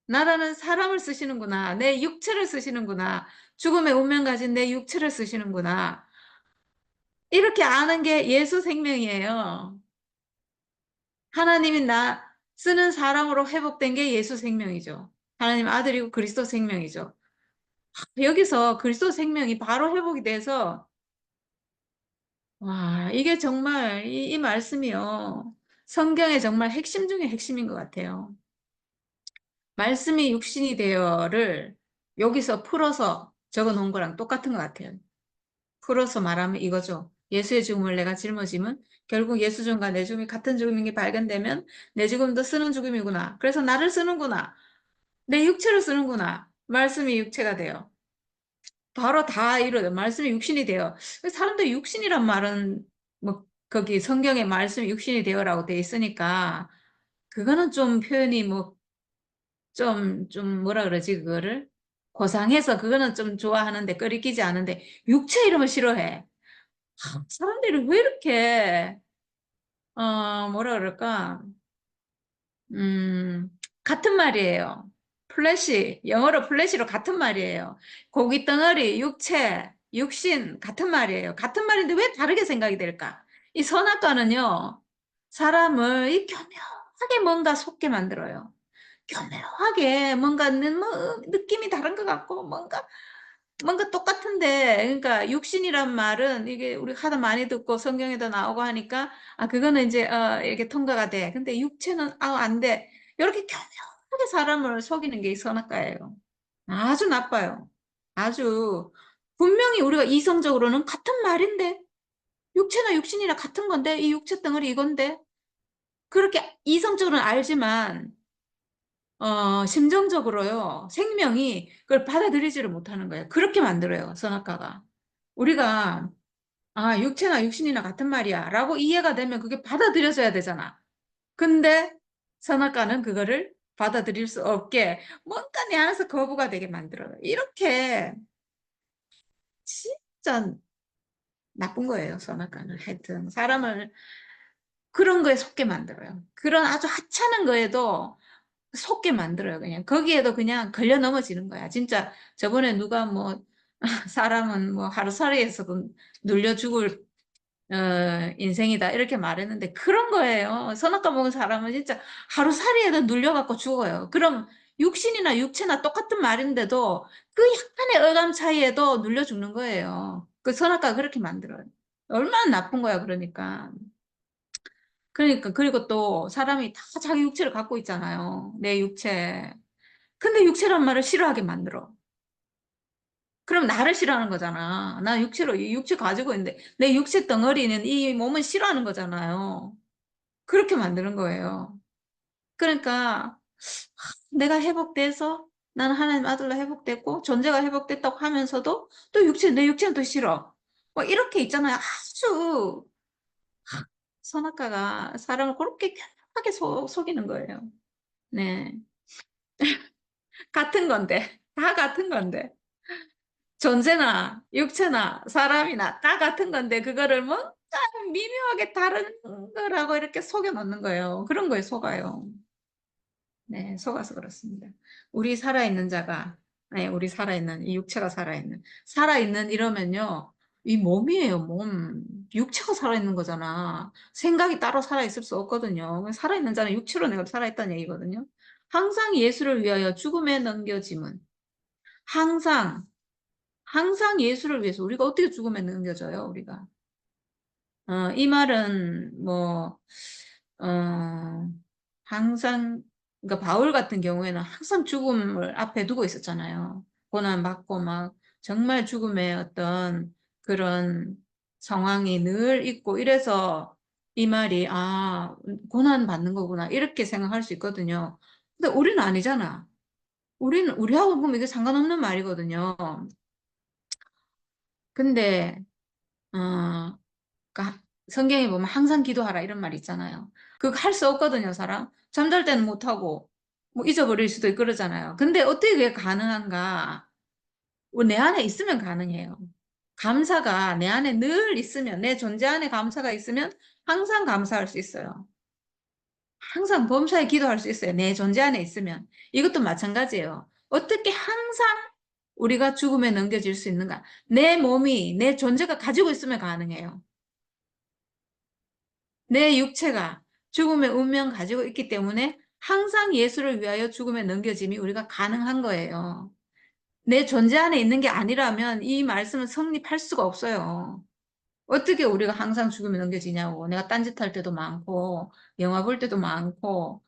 나라는 사람을 쓰시는구나. 내 육체를 쓰시는구나. 죽음의 운명 가진 내 육체를 쓰시는구나. 이렇게 아는 게 예수 생명이에요. 하나님이 나 쓰는 사람으로 회복된 게 예수 생명이죠. 하나님 아들이고 그리스도 생명이죠. 여기서 그리스도 생명이 바로 회복이 돼서 와, 이게 정말 이 말씀이요. 성경의 정말 핵심 중에 핵심인 것 같아요. 말씀이 육신이 되어를 여기서 풀어서 적어 놓은 거랑 똑같은 것 같아요. 풀어서 말하면 이거죠. 예수의 죽음을 내가 짊어지면 결국 예수 죽음과 내 죽음이 같은 죽음인 게 발견되면 내 죽음도 쓰는 죽음이구나. 그래서 나를 쓰는구나. 내 육체를 쓰는구나. 말씀이 육체가 돼요. 바로 다 이루어져. 말씀이 육신이 돼요. 사람들이 육신이란 말은 뭐 거기 성경에 말씀이 육신이 되어라고 돼 있으니까 그거는 좀 표현이 뭐 좀 뭐라 그러지 그거를 고상해서 그거는 좀 좋아하는데 끓이기지 않은데 육체 이름을 싫어해. 사람들이 왜 이렇게 뭐라 그럴까? 음, 같은 말이에요. 플래시, 영어로 플래시로 같은 말이에요. 고기 덩어리, 육체, 육신, 같은 말이에요. 같은 말인데 왜 다르게 생각이 될까? 이 선악과는요, 사람을 이 교묘하게 뭔가 속게 만들어요. 교묘하게 뭔가 뭐 느낌이 다른 것 같고 뭔가 똑같은데, 그러니까 육신이란 말은 이게 우리 하도 많이 듣고 성경에도 나오고 하니까, 그거는 이제, 이렇게 통과가 돼. 근데 육체는, 안 돼. 이렇게 교묘하게 사람을 속이는 게 이 선악과예요. 아주 나빠요. 아주. 분명히 우리가 이성적으로는 같은 말인데, 육체나 육신이나 같은 건데, 이 육체 덩어리 이건데, 그렇게 이성적으로는 알지만, 심정적으로요, 생명이 그걸 받아들이지를 못하는 거예요. 그렇게 만들어요, 선악과가. 우리가, 육체나 육신이나 같은 말이야. 라고 이해가 되면 그게 받아들여져야 되잖아. 근데 선악과는 그거를 받아들일 수 없게 뭔가 내 안에서 거부가 되게 만들어요. 이렇게 진짜 나쁜 거예요, 선악과는. 하여튼, 사람을 그런 거에 속게 만들어요. 그런 아주 하찮은 거에도 속게 만들어요. 그냥 거기에도 그냥 걸려 넘어지는 거야. 진짜 저번에 누가 뭐 사람은 뭐 하루살이에서도 눌려 죽을 인생이다 이렇게 말했는데 그런 거예요. 선악과 먹은 사람은 진짜 하루살이에도 눌려갖고 죽어요. 그럼 육신이나 육체나 똑같은 말인데도 그 약간의 어감 차이에도 눌려 죽는 거예요. 그 선악과가 그렇게 만들어요. 얼마나 나쁜 거야, 그러니까. 그러니까, 그리고 또 사람이 다 자기 육체를 갖고 있잖아요. 내 육체. 근데 육체란 말을 싫어하게 만들어. 그럼 나를 싫어하는 거잖아. 나 육체로, 이 육체 가지고 있는데, 내 육체 덩어리는 이 몸은 싫어하는 거잖아요. 그렇게 만드는 거예요. 그러니까, 내가 회복돼서, 나는 하나님 아들로 회복됐고, 존재가 회복됐다고 하면서도, 또 내 육체는 또 싫어. 뭐, 이렇게 있잖아요. 아주, 선악과가 사람을 그렇게 편하게 속이는 거예요. 네. 같은 건데, 다 같은 건데. 존재나 육체나 사람이나 다 같은 건데 그거를 뭔가 미묘하게 다른 거라고 이렇게 속여 놓는 거예요. 그런 거에 속아요. 네, 속아서 그렇습니다. 우리 살아있는 자가, 네, 우리 살아있는, 이 육체가 살아있는 이러면요, 이 몸이에요, 몸. 육체가 살아있는 거잖아. 생각이 따로 살아있을 수 없거든요. 살아있는 자는 육체로 내가 살아있다는 얘기거든요. 항상 예수를 위하여 죽음에 넘겨짐은, 항상 항상 예수를 위해서 우리가 어떻게 죽음에 넘겨져요, 우리가. 이 말은 뭐, 어, 항상, 그러니까 바울 같은 경우에는 항상 죽음을 앞에 두고 있었잖아요. 고난 받고 막 정말 죽음의 어떤 그런 상황이 늘 있고 이래서 이 말이 아, 고난 받는 거구나 이렇게 생각할 수 있거든요. 근데 우리는 아니잖아. 우리하고 보면 이게 상관없는 말이거든요. 근데 그러니까 성경에 보면 항상 기도하라 이런 말 있잖아요. 그거 할 수 없거든요, 사람. 잠잘 때는 못 하고 뭐 잊어버릴 수도 있고 그러잖아요. 근데 어떻게 그게 가능한가? 내 안에 있으면 가능해요. 감사가 내 안에 늘 있으면, 내 존재 안에 감사가 있으면 항상 감사할 수 있어요. 항상 범사에 기도할 수 있어요. 내 존재 안에 있으면. 이것도 마찬가지예요. 어떻게 항상 우리가 죽음에 넘겨질 수 있는가? 내 몸이, 내 존재가 가지고 있으면 가능해요. 내 육체가 죽음의 운명 가지고 있기 때문에 항상 예수를 위하여 죽음에 넘겨짐이 우리가 가능한 거예요. 내 존재 안에 있는 게 아니라면 이 말씀은 성립할 수가 없어요. 어떻게 우리가 항상 죽음에 넘겨지냐고. 내가 딴짓할 때도 많고, 영화 볼 때도 많고,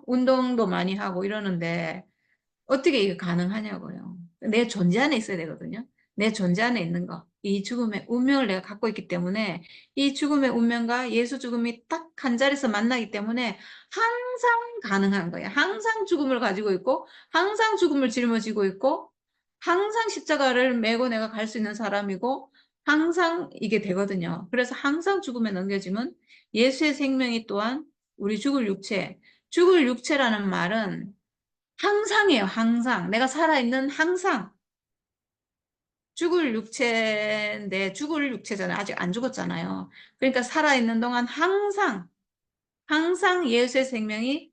운동도 많이 하고 이러는데, 어떻게 이게 가능하냐고요. 내 존재 안에 있어야 되거든요. 내 존재 안에 있는 거. 이 죽음의 운명을 내가 갖고 있기 때문에 이 죽음의 운명과 예수 죽음이 딱 한 자리에서 만나기 때문에 항상 가능한 거예요. 항상 죽음을 가지고 있고 항상 죽음을 짊어지고 있고 항상 십자가를 메고 내가 갈 수 있는 사람이고 항상 이게 되거든요. 그래서 항상 죽음에 넘겨지면 예수의 생명이 또한 우리 죽을 육체라는 말은 항상이에요, 항상. 내가 살아있는 항상. 죽을 육체인데, 죽을 육체잖아요. 아직 안 죽었잖아요. 그러니까 살아있는 동안 항상 예수의 생명이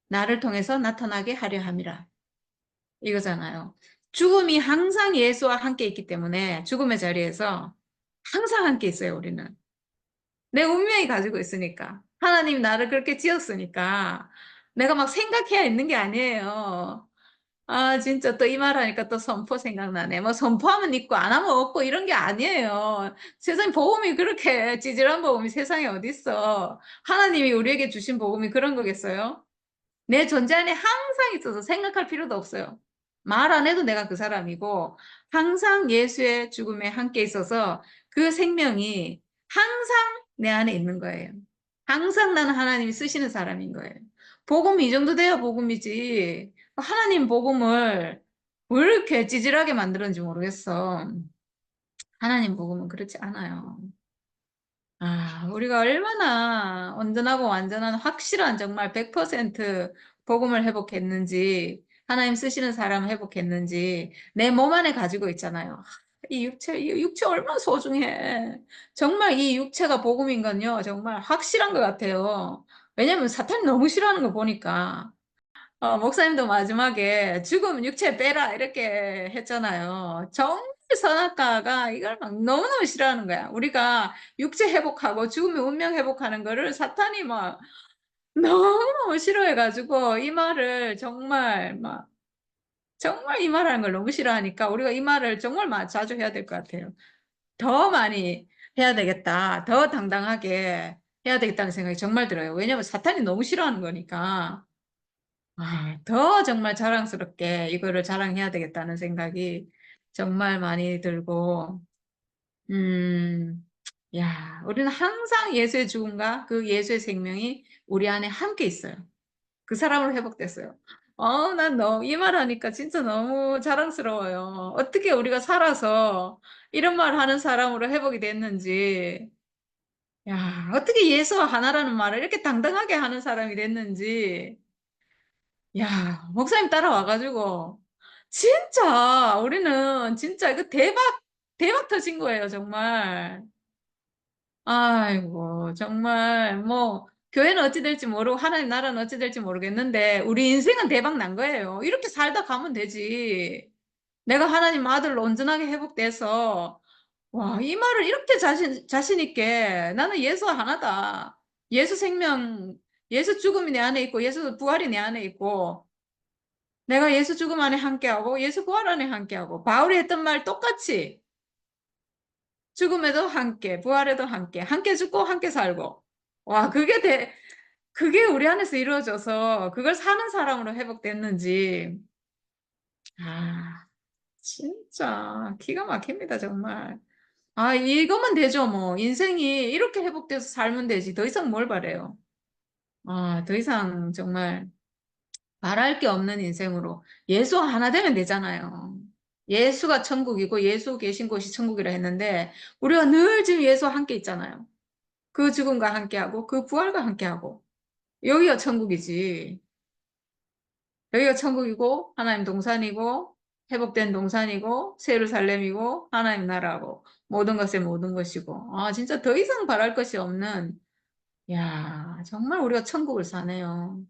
나를 통해서 나타나게 하려 함이라. 이거잖아요. 죽음이 항상 예수와 함께 있기 때문에 죽음의 자리에서 항상 함께 있어요, 우리는. 내 운명이 가지고 있으니까. 하나님이 나를 그렇게 지었으니까. 내가 막 생각해야 있는 게 아니에요. 아, 진짜 또 이 말 하니까 또 선포 생각나네. 뭐 선포하면 있고 안 하면 없고 이런 게 아니에요. 세상에 복음이 그렇게 찌질한 복음이 세상에 어딨어. 하나님이 우리에게 주신 복음이 그런 거겠어요? 내 존재 안에 항상 있어서 생각할 필요도 없어요. 말 안 해도 내가 그 사람이고 항상 예수의 죽음에 함께 있어서 그 생명이 항상 내 안에 있는 거예요. 항상 나는 하나님이 쓰시는 사람인 거예요. 복음이 이 정도 돼야 복음이지. 하나님 복음을 왜 이렇게 찌질하게 만들었는지 모르겠어. 하나님 복음은 그렇지 않아요. 아, 우리가 얼마나 온전하고 완전한 확실한 정말 100% 복음을 회복했는지, 하나님 쓰시는 사람을 회복했는지, 내 몸 안에 가지고 있잖아요. 이 육체 얼마나 소중해. 정말 이 육체가 복음인 건요, 정말 확실한 것 같아요. 왜냐면 사탄이 너무 싫어하는 거 보니까. 목사님도 마지막에 죽음 육체 빼라 이렇게 했잖아요. 정말 선악과가 이걸 막 너무너무 싫어하는 거야. 우리가 육체 회복하고 죽음의 운명 회복하는 거를 사탄이 막 너무너무 싫어해가지고 이 말을 정말 이 말하는 걸 너무 싫어하니까 우리가 이 말을 정말 자주 해야 될 것 같아요. 더 많이 해야 되겠다. 더 당당하게 해야 되겠다는 생각이 정말 들어요. 왜냐면 사탄이 너무 싫어하는 거니까. 더 정말 자랑스럽게 이거를 자랑해야 되겠다는 생각이 정말 많이 들고, 음, 야, 우리는 항상 예수의 죽음과 그 예수의 생명이 우리 안에 함께 있어요. 그 사람으로 회복됐어요. 난 너무, 이 말 하니까 진짜 너무 자랑스러워요. 어떻게 우리가 살아서 이런 말 하는 사람으로 회복이 됐는지, 야, 어떻게 예수와 하나라는 말을 이렇게 당당하게 하는 사람이 됐는지, 야, 목사님 따라와가지고, 진짜, 우리는 진짜 이거 대박 터진 거예요, 정말. 아이고, 정말, 뭐, 교회는 어찌 될지 모르고, 하나님 나라는 어찌 될지 모르겠는데, 우리 인생은 대박 난 거예요. 이렇게 살다 가면 되지. 내가 하나님 아들로 온전하게 회복돼서, 와, 이 말을 이렇게 자신 있게, 나는 예수 하나다. 예수 생명, 예수 죽음이 내 안에 있고, 예수 부활이 내 안에 있고, 내가 예수 죽음 안에 함께하고 예수 부활 안에 함께하고 바울이 했던 말 똑같이 죽음에도 함께 부활에도 함께 죽고 함께 살고 와 그게 우리 안에서 이루어져서 그걸 사는 사람으로 회복됐는지 아 진짜 기가 막힙니다, 정말. 아, 이것만 되죠, 뭐. 인생이 이렇게 회복돼서 살면 되지. 더 이상 뭘 바래요. 아, 더 이상 정말 바랄 게 없는 인생으로 예수 하나 되면 되잖아요. 예수가 천국이고 예수 계신 곳이 천국이라 했는데 우리가 늘 지금 예수와 함께 있잖아요. 그 죽음과 함께하고 그 부활과 함께하고 여기가 천국이지. 여기가 천국이고 하나님 동산이고 회복된 동산이고 새 예루살렘이고 하나님 나라고 모든 것의 모든 것이고 아 진짜 더 이상 바랄 것이 없는 야 정말 우리가 천국을 사네요.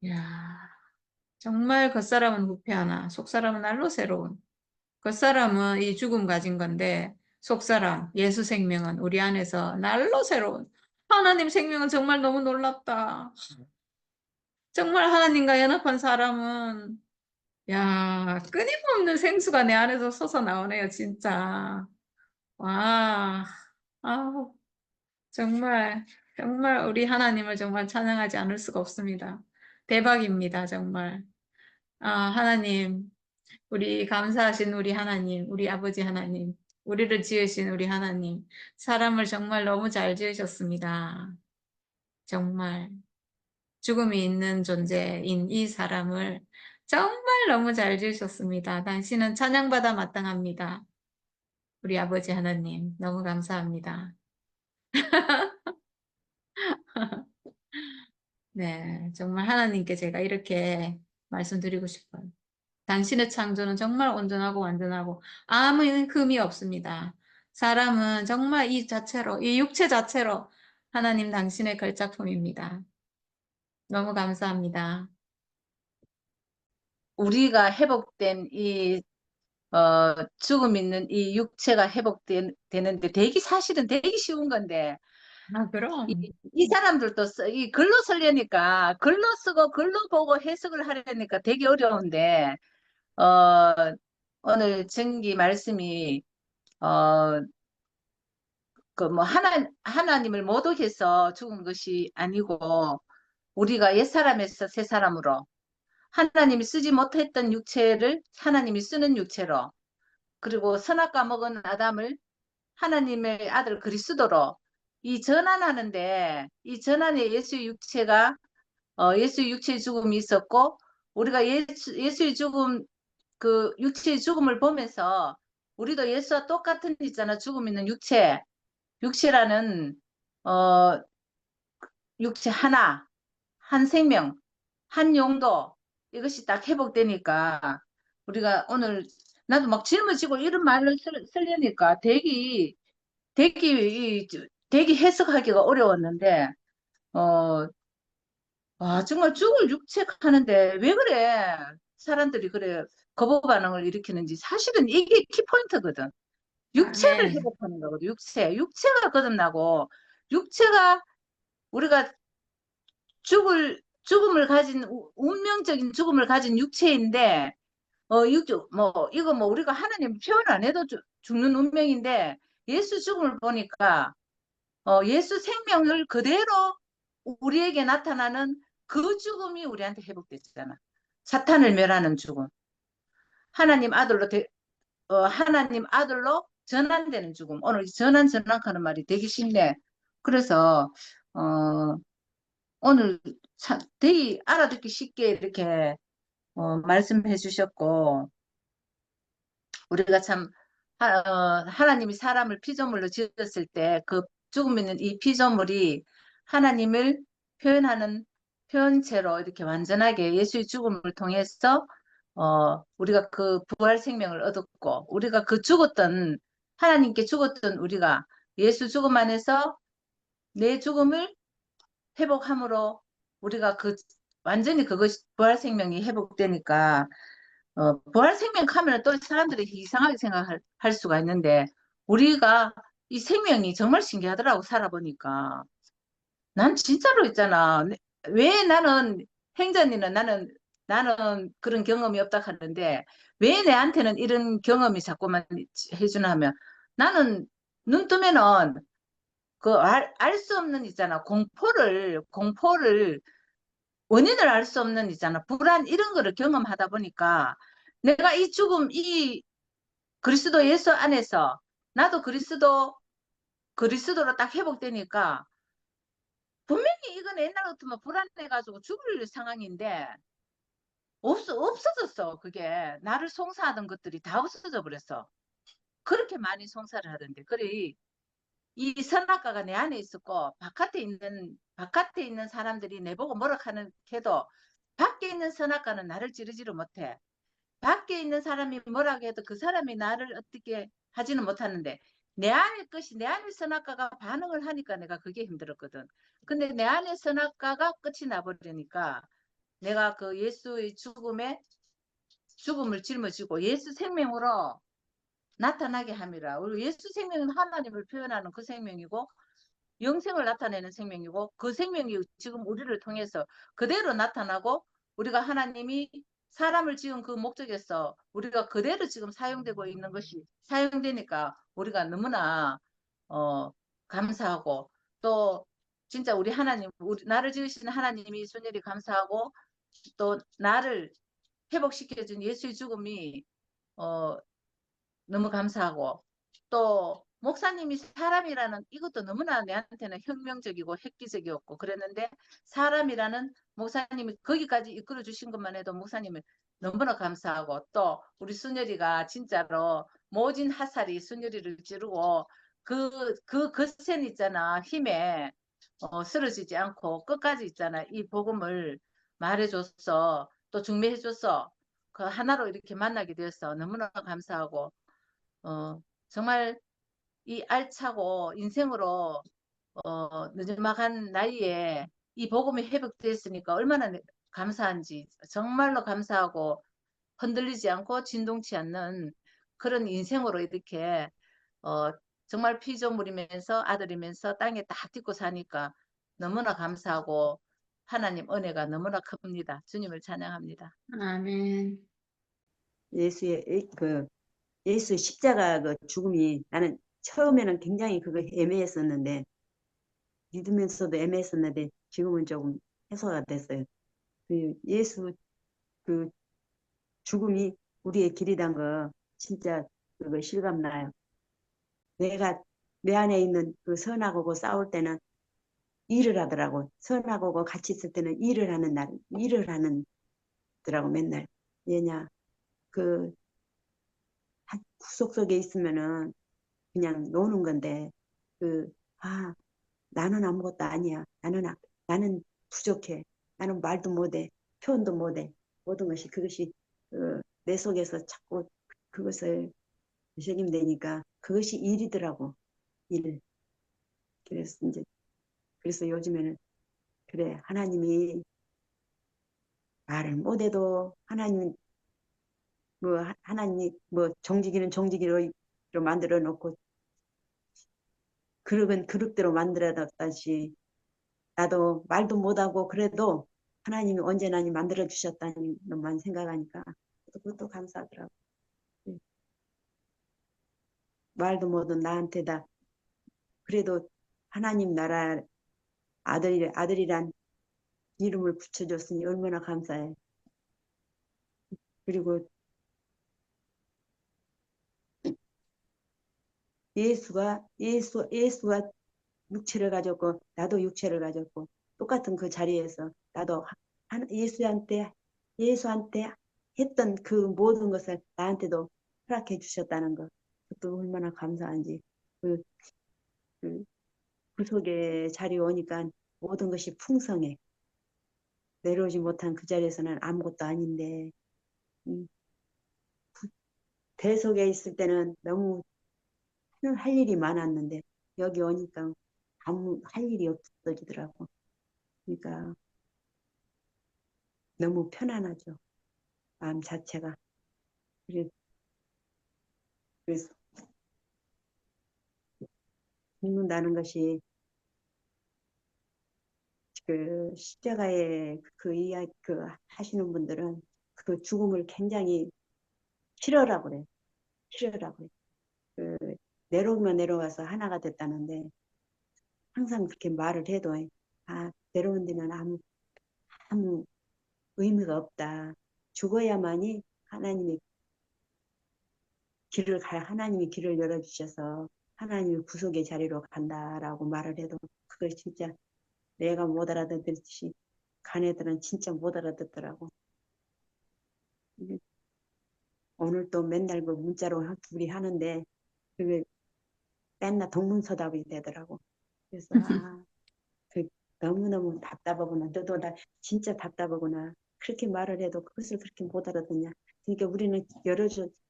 야 정말 겉사람은 부패하나 속사람은 날로 새로운 겉사람은 이 죽음 가진 건데 속사람 예수 생명은 우리 안에서 날로 새로운 하나님 생명은 정말 너무 놀랍다. 정말 하나님과 연합한 사람은 야, 끊임없는 생수가 내 안에서 솟아나오네요, 진짜. 와, 아우, 정말, 정말 우리 하나님을 정말 찬양하지 않을 수가 없습니다. 대박입니다, 정말. 아, 하나님, 우리 감사하신 우리 하나님, 우리 아버지 하나님, 우리를 지으신 우리 하나님, 사람을 정말 너무 잘 지으셨습니다. 정말. 죽음이 있는 존재인 이 사람을 정말 너무 잘 지으셨습니다. 당신은 찬양받아 마땅합니다. 우리 아버지 하나님, 너무 감사합니다. 네, 정말 하나님께 제가 이렇게 말씀드리고 싶어요. 당신의 창조는 정말 온전하고 완전하고 아무 흠이 없습니다. 사람은 정말 이 자체로, 이 육체 자체로 하나님 당신의 걸작품입니다. 너무 감사합니다. 우리가 회복된 죽음 있는 이 육체가 회복되는데 사실은 되게 쉬운 건데, 아, 그럼. 이 사람들도 이 글로 쓰려니까, 글로 쓰고 글로 보고 해석을 하려니까 되게 어려운데, 어, 오늘 정기 말씀이, 어, 그 뭐 하나님을 모독해서 죽은 것이 아니고, 우리가 옛사람에서 새사람으로, 하나님이 쓰지 못했던 육체를 하나님이 쓰는 육체로, 그리고 선악과 먹은 아담을 하나님의 아들 그리스도로 이 전환하는데, 이 전환에 예수의 육체가 예수의 육체의 죽음이 있었고, 우리가 예수의 죽음, 그 육체의 죽음을 보면서 우리도 예수와 똑같은 있잖아. 죽음 있는 육체라는 어 육체 하나, 한 생명, 한 용도, 이것이 딱 회복되니까, 우리가 오늘 나도 막 짊어지고 이런 말을 쓰려니까 되게 해석하기가 어려웠는데, 어, 정말 죽을 육책하는데 왜 그래? 사람들이 그래 거부 반응을 일으키는지, 사실은 이게 키포인트거든. 육체를 아멘. 회복하는 거거든. 육체가 거듭나고, 육체가 우리가 죽음을 가진 운명적인 죽음을 가진 육체인데, 이거 뭐 우리가 하나님 표현 안 해도 죽는 운명인데, 예수 죽음을 보니까 예수 생명을 그대로 우리에게 나타나는 그 죽음이 우리한테 회복됐잖아. 사탄을 멸하는 죽음. 하나님 아들로 하나님 아들로 전환되는 죽음. 오늘 전환하는 말이 되게 쉽네. 그래서 어, 오늘 되게 알아듣기 쉽게 이렇게 말씀해 주셨고, 우리가 참 하나님이 사람을 피조물로 지었을 때 그 죽음 있는 이 피조물이 하나님을 표현하는 표현체로 이렇게 완전하게 예수의 죽음을 통해서 우리가 그 부활 생명을 얻었고, 우리가 그 하나님께 죽었던 우리가 예수 죽음 안에서 내 죽음을 회복함으로 우리가 완전히 그것이 부활 생명이 회복되니까, 부활 생명 하면 또 사람들이 이상하게 생각할 수가 있는데, 우리가 이 생명이 정말 신기하더라고, 살아보니까. 난 진짜로 있잖아. 왜 행전이는 나는 그런 경험이 없다 하는데, 왜 내한테는 이런 경험이 자꾸만 해주나 하면, 나는 눈 뜨면은 그 알 수 없는 있잖아. 공포를, 원인을 알 수 없는 있잖아. 불안, 이런 거를 경험하다 보니까 내가 이 죽음, 이 그리스도 예수 안에서 나도 그리스도로 딱 회복되니까 분명히 이건 옛날 같으면 불안해가지고 죽을 상황인데 없어졌어. 그게 나를 송사하던 것들이 다 없어져 버렸어. 그렇게 많이 송사를 하던데. 그래 이 선악과가 내 안에 있었고 바깥에 있는 사람들이 내보고 뭐라 하는 해도 밖에 있는 선악과는 나를 찌르지를 못해. 밖에 있는 사람이 뭐라고 해도 그 사람이 나를 어떻게 하지는 못하는데 내 안의 것이 내 안의 선악과가 반응을 하니까 내가 그게 힘들었거든. 근데 내 안의 선악과가 끝이 나버리니까 내가 그 예수의 죽음을 짊어지고 예수 생명으로 나타나게 함이라. 우리 예수 생명은 하나님을 표현하는 그 생명이고 영생을 나타내는 생명이고 그 생명이 지금 우리를 통해서 그대로 나타나고 우리가 하나님이 사람을 지은 그 목적에서 우리가 그대로 지금 사용되고 있는 것이 사용되니까 우리가 너무나 감사하고 또 진짜 우리 하나님, 나를 지으시는 하나님이 순전히 감사하고 또 나를 회복시켜준 예수의 죽음이 어, 너무 감사하고 또 목사님이 사람이라는 이것도 너무나 내한테는 혁명적이고 획기적이었고 그랬는데 사람이라는 목사님이 거기까지 이끌어 주신 것만 해도 목사님을 너무나 감사하고 또 우리 순열이가 진짜로 모진 화살이 순열이를 찌르고 그 거센 있잖아 힘에 쓰러지지 않고 끝까지 있잖아 이 복음을 말해줬어 또 중매해줬어 그 하나로 이렇게 만나게 되어서 너무나 감사하고 정말 이 알차고 인생으로 늦지막한 나이에 이 복음이 회복됐으니까 얼마나 감사한지 정말로 감사하고 흔들리지 않고 진동치 않는 그런 인생으로 이렇게 어, 정말 피조물이면서 아들이면서 땅에 딱 딛고 사니까 너무나 감사하고 하나님 은혜가 너무나 큽니다. 주님을 찬양합니다. 아멘. 예수 십자가 그 죽음이 나는 처음에는 굉장히 그거 애매했었는데 믿으면서도 애매했었는데 지금은 조금 해소가 됐어요. 그 예수 그 죽음이 우리의 길이란 거 진짜 그거 실감나요. 내가 내 안에 있는 그 선악하고 싸울 때는 일을 하더라고. 선악하고 같이 있을 때는 일을 하는 더라고 맨날. 왜냐 그 구속 속에 있으면은 그냥 노는 건데 아 나는 아무것도 아니야. 나는 부족해. 나는 말도 못해. 표현도 못해. 모든 것이 그것이 내 속에서 자꾸 그것을 책임되니까 그것이 일이더라고. 일. 그래서 요즘에는 그래 하나님이 말을 못해도 하나님이 뭐 정직이는 정직이로 만들어 놓고 그릇은 그릇대로 만들어 놨다시 나도 말도 못하고 그래도 하나님이 언제나 만들어 주셨다는 것만 생각하니까 그것도 감사하더라고. 말도 못한 나한테다 그래도 하나님 나라 아들이란 이름을 붙여줬으니 얼마나 감사해. 그리고 예수가 육체를 가졌고 나도 육체를 가졌고 똑같은 그 자리에서 나도 예수한테 했던 그 모든 것을 나한테도 허락해 주셨다는 것. 그것도 얼마나 감사한지. 그, 그 속에 자리에 오니까 모든 것이 풍성해. 내려오지 못한 그 자리에서는 아무것도 아닌데 대속에 있을 때는 너무 할 일이 많았는데 여기 오니까 아무 할 일이 없어지더라고. 그러니까 너무 편안하죠. 마음 자체가. 그래서 죽는다는 것이 그 십자가에 그 이야기 하시는 분들은 그 죽음을 굉장히 싫어라고 그래. 싫어라고 그래. 내려오면 내려와서 하나가 됐다는데 항상 그렇게 말을 해도 내려온 데는 아무 의미가 없다. 죽어야만이 하나님이 하나님이 길을 열어주셔서 하나님이 구속의 자리로 간다라고 말을 해도 그걸 진짜 내가 못 알아듣듯이 가네들은 진짜 못 알아듣더라고. 오늘 또 맨날 그 문자로 둘이 하는데 그게 맨날 동문서답이 되더라고. 그래서 그 너무너무 답답하구나. 너도 나 진짜 답답하구나. 그렇게 말을 해도 그것을 그렇게 못 알아듣냐. 그러니까 우리는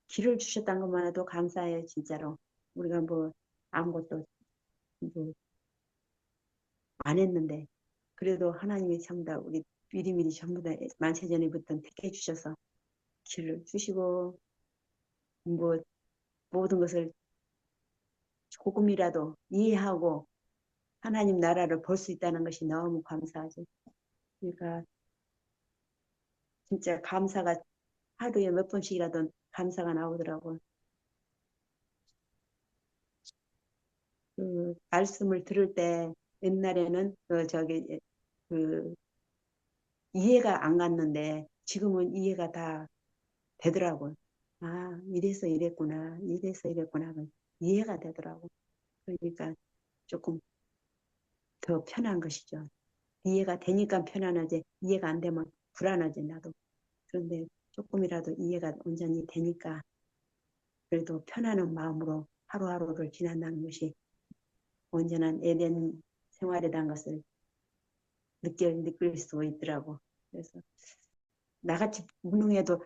길을 주셨다는 것만 해도 감사해요, 진짜로. 우리가 뭐 아무것도 뭐 안 했는데 그래도 하나님이 전부 다 우리 미리미리 전부 다 만세전에부터 택해 주셔서 길을 주시고 뭐 모든 것을 조금이라도 이해하고 하나님 나라를 볼 수 있다는 것이 너무 감사하죠. 그러니까 진짜 감사가 하루에 몇 번씩이라도 감사가 나오더라고요. 그 말씀을 들을 때 옛날에는 그 이해가 안 갔는데 지금은 이해가 다 되더라고요. 아, 이래서 이랬구나, 이래서 이랬구나, 이해가 되더라고. 그러니까 조금 더 편한 것이죠. 이해가 되니까 편안하지, 이해가 안 되면 불안하지, 나도. 그런데 조금이라도 이해가 온전히 되니까 그래도 편안한 마음으로 하루하루를 지난다는 것이 온전한 에덴 생활이라는 것을 느낄 수 있더라고. 그래서 나같이 무능해도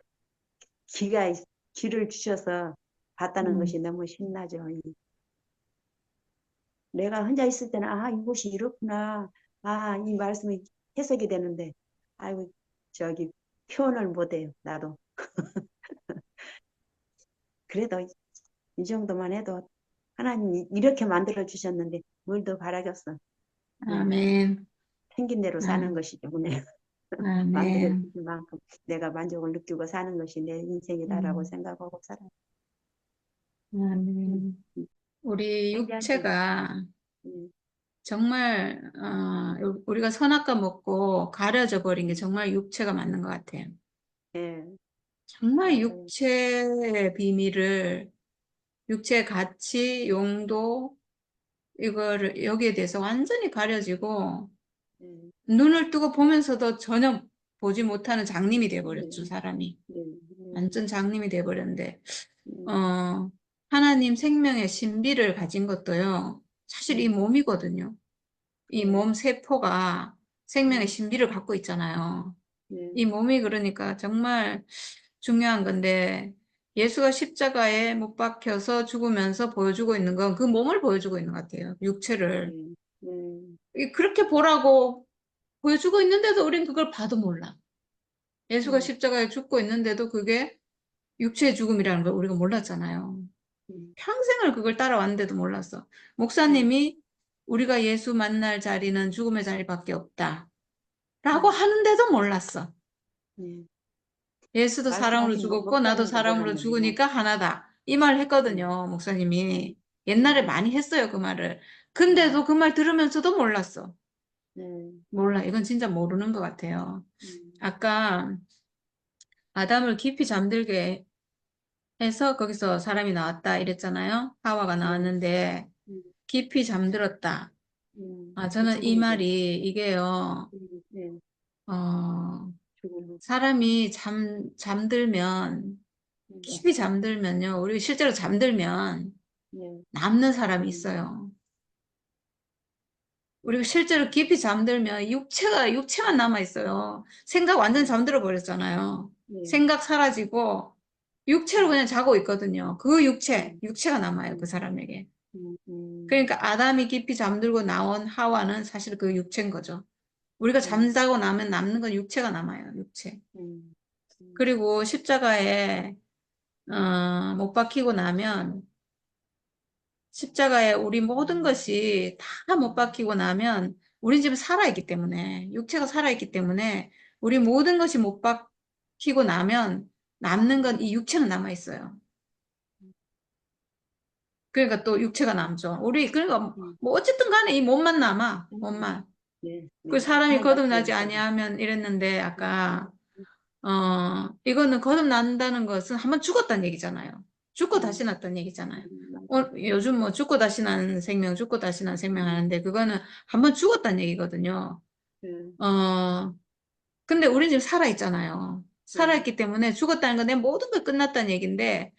길을 주셔서 봤다는 것이 너무 신나죠. 내가 혼자 있을 때는 이곳이 이렇구나. 이 말씀이 해석이 되는데 아이고 표현을 못해요. 나도. 그래도 이 정도만 해도 하나님이 이렇게 만들어 주셨는데 뭘 더 바라겠어. 아멘. 생긴 대로 사는 아, 것이죠. 그냥 만들어 아멘. 주신 만큼 내가 만족을 느끼고 사는 것이 내 인생이다라고 생각하고 살아요. 음, 아멘. 음. 우리 굉장히 육체가 음, 정말 우리가 선악과 먹고 가려져 버린 게 정말 육체가 맞는 것 같아요. 예, 정말 맞아요. 육체의 비밀을, 육체의 가치, 용도, 이거를 여기에 대해서 완전히 가려지고 예, 눈을 뜨고 보면서도 전혀 보지 못하는 장님이 돼버렸죠, 예, 사람이. 예, 완전 장님이 돼버렸는데, 예, 어, 하나님 생명의 신비를 가진 것도요, 사실 이 예, 몸이거든요. 이 예, 몸 세포가 생명의 예, 신비를 갖고 있잖아요. 예, 이 몸이 그러니까 정말 중요한 건데, 예수가 십자가에 못 박혀서 죽으면서 보여주고 있는 건 그 몸을 보여주고 있는 것 같아요. 육체를. 예, 예, 그렇게 보라고 보여주고 있는데도 우린 그걸 봐도 몰라. 예수가 예, 십자가에 죽고 있는데도 그게 육체의 죽음이라는 걸 우리가 몰랐잖아요. 예, 평생을 그걸 따라왔는데도 몰랐어. 예, 목사님이 우리가 예수 만날 자리는 죽음의 자리밖에 없다. 라고 예, 하는데도 몰랐어. 예. 예수도 사람으로 말씀하신 죽었고 나도 목사님도 사람으로 몰랐는데 뭐, 죽으니까 하나다. 이 말 예, 했거든요, 목사님이. 옛날에 예, 많이 했어요, 그 말을. 예, 근데도 그 말 들으면서도 몰랐어. 예, 몰라. 이건 진짜 모르는 것 같아요. 예, 아까 아담을 깊이 잠들게 해서 거기서 사람이 나왔다 이랬잖아요. 하와가 예, 나왔는데 예, 깊이 잠들었다. 그 저는 이 죽음이죠. 말이 이게요. 예, 어, 죽음. 사람이 잠들면 예, 깊이 잠들면요. 우리 실제로 잠들면 예, 남는 사람이 있어요. 우리가 실제로 깊이 잠들면 육체만 남아 있어요. 생각 완전 잠들어 버렸잖아요. 예, 생각 사라지고 육체로 그냥 자고 있거든요. 그 예, 육체가 남아요. 그 예, 사람에게. 음, 음, 그러니까 아담이 깊이 잠들고 나온 하와는 사실 그 육체인 거죠. 우리가 음, 잠자고 나면 남는 건 육체가 남아요. 육체. 음, 그리고 십자가에 못 박히고 나면 십자가에 우리 모든 것이 다 못 박히고 나면 우리 집은 살아있기 때문에 육체가 살아있기 때문에 우리 모든 것이 못 박히고 나면 남는 건 이 육체는 남아있어요. 그러니까 또 육체가 남죠. 우리 그러니까 음, 뭐 어쨌든 간에 이 몸만 남아. 음, 몸만. 예, 그 예. 사람이 하나님 앞에 거듭나지 있어서. 아니하면 이랬는데 음, 아까 이거는 거듭난다는 것은 한번 죽었다는 얘기잖아요. 죽고 다시 났다는 얘기잖아요. 맞아. 요즘 뭐 죽고 다시 나는 생명, 죽고 다시 나는 생명 하는데 그거는 한번 죽었다는 얘기거든요. 그, 근데 우리는 지금 살아있잖아요. 살아있기 때문에 죽었다는 건 내 모든 게 끝났다는 얘기인데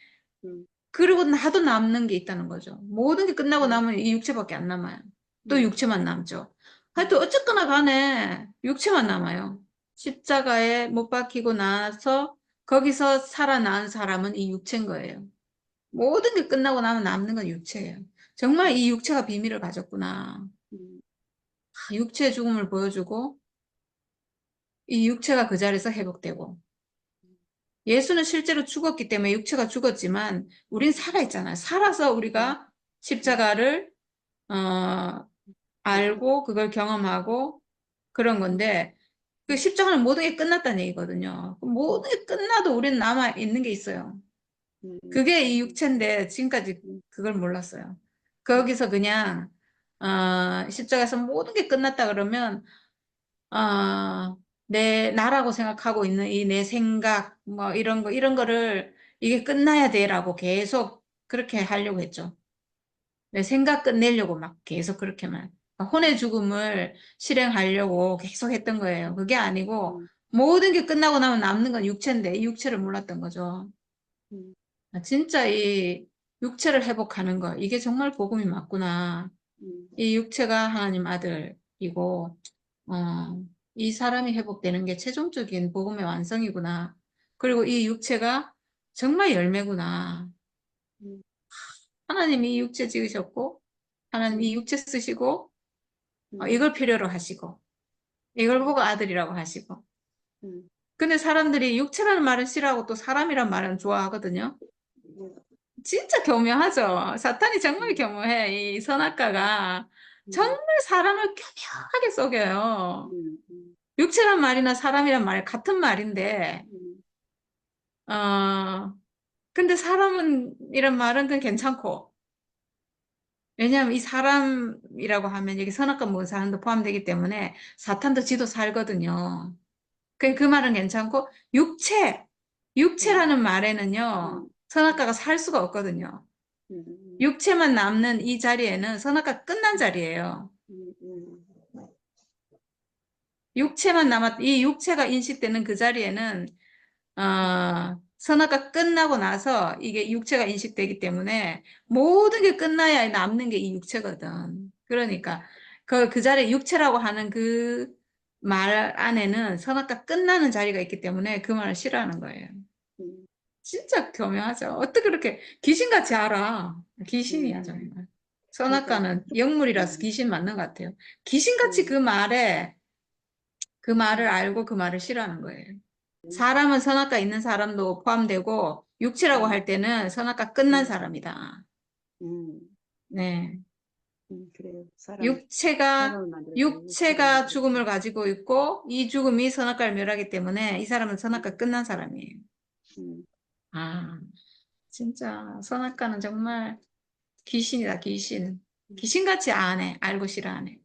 음, 그리고 나도 남는 게 있다는 거죠. 모든 게 끝나고 나면 이 육체밖에 안 남아요. 또 육체만 남죠. 하여튼 어쨌거나 간에 육체만 남아요. 십자가에 못 박히고 나서 거기서 살아난 사람은 이 육체인 거예요. 모든 게 끝나고 나면 남는 건 육체예요. 정말 이 육체가 비밀을 가졌구나. 음, 육체의 죽음을 보여주고 이 육체가 그 자리에서 회복되고 예수는 실제로 죽었기 때문에 육체가 죽었지만 우린 살아있잖아요. 살아서 우리가 십자가를 알고 그걸 경험하고 그런 건데 그 십자가는 모든 게 끝났다는 얘기거든요. 모든 게 끝나도 우리는 남아 있는 게 있어요. 그게 이 육체인데 지금까지 그걸 몰랐어요. 거기서 그냥 십자가에서 모든 게 끝났다 그러면 나라고 생각하고 있는 이 내 생각 뭐 이런 거를 이게 끝나야 돼라고 계속 그렇게 하려고 했죠. 내 생각 끝내려고 막 계속 그렇게만 혼의 죽음을 실행하려고 계속 했던 거예요. 그게 아니고 모든 게 끝나고 나면 남는 건 육체인데 이 육체를 몰랐던 거죠. 진짜 이 육체를 회복하는 거 이게 정말 복음이 맞구나. 이 육체가 하나님 아들이고 이 사람이 회복되는 게 최종적인 복음의 완성이구나. 그리고 이 육체가 정말 열매구나. 하나님이 이 육체 지으셨고 하나님이 이 육체 쓰시고 이걸 필요로 하시고 이걸 보고 아들이라고 하시고 근데 사람들이 육체라는 말은 싫어하고 또 사람이란 말은 좋아하거든요. 진짜 교묘하죠. 사탄이 정말 교묘해. 이 선악과가 정말 사람을 교묘하게 속여요. 육체란 말이나 사람이란 말 같은 말인데 근데 사람은 이런 말은 그냥 괜찮고 왜냐하면 이 사람이라고 하면 여기 선악과 먹은 사람도 포함되기 때문에 사탄도 지도 살거든요. 그 말은 괜찮고 육체라는 말에는요 선악과가 살 수가 없거든요. 육체만 남는 이 자리에는 선악과 끝난 자리예요. 이 육체가 인식되는 그 자리에는 선악과 끝나고 나서 이게 육체가 인식되기 때문에 모든 게 끝나야 남는 게 이 육체거든. 그러니까 그 자리에 육체라고 하는 그 말 안에는 선악과 끝나는 자리가 있기 때문에 그 말을 싫어하는 거예요. 진짜 교묘하죠. 어떻게 그렇게 귀신같이 알아? 귀신이야 정말. 선악과는 영물이라서 귀신 맞는 것 같아요. 귀신같이 그 말을 알고 그 말을 싫어하는 거예요. 사람은 선악과 있는 사람도 포함되고 육체라고 할 때는 선악과 끝난 사람이다. 네. 그래요. 육체가 사람을 만들어서 육체가 죽음을 가지고 있고 이 죽음이 선악과를 멸하기 때문에 이 사람은 선악과 끝난 사람이에요. 진짜 선악과는 정말 귀신이다, 귀신. 귀신같이 안 해. 알고 싫어하네.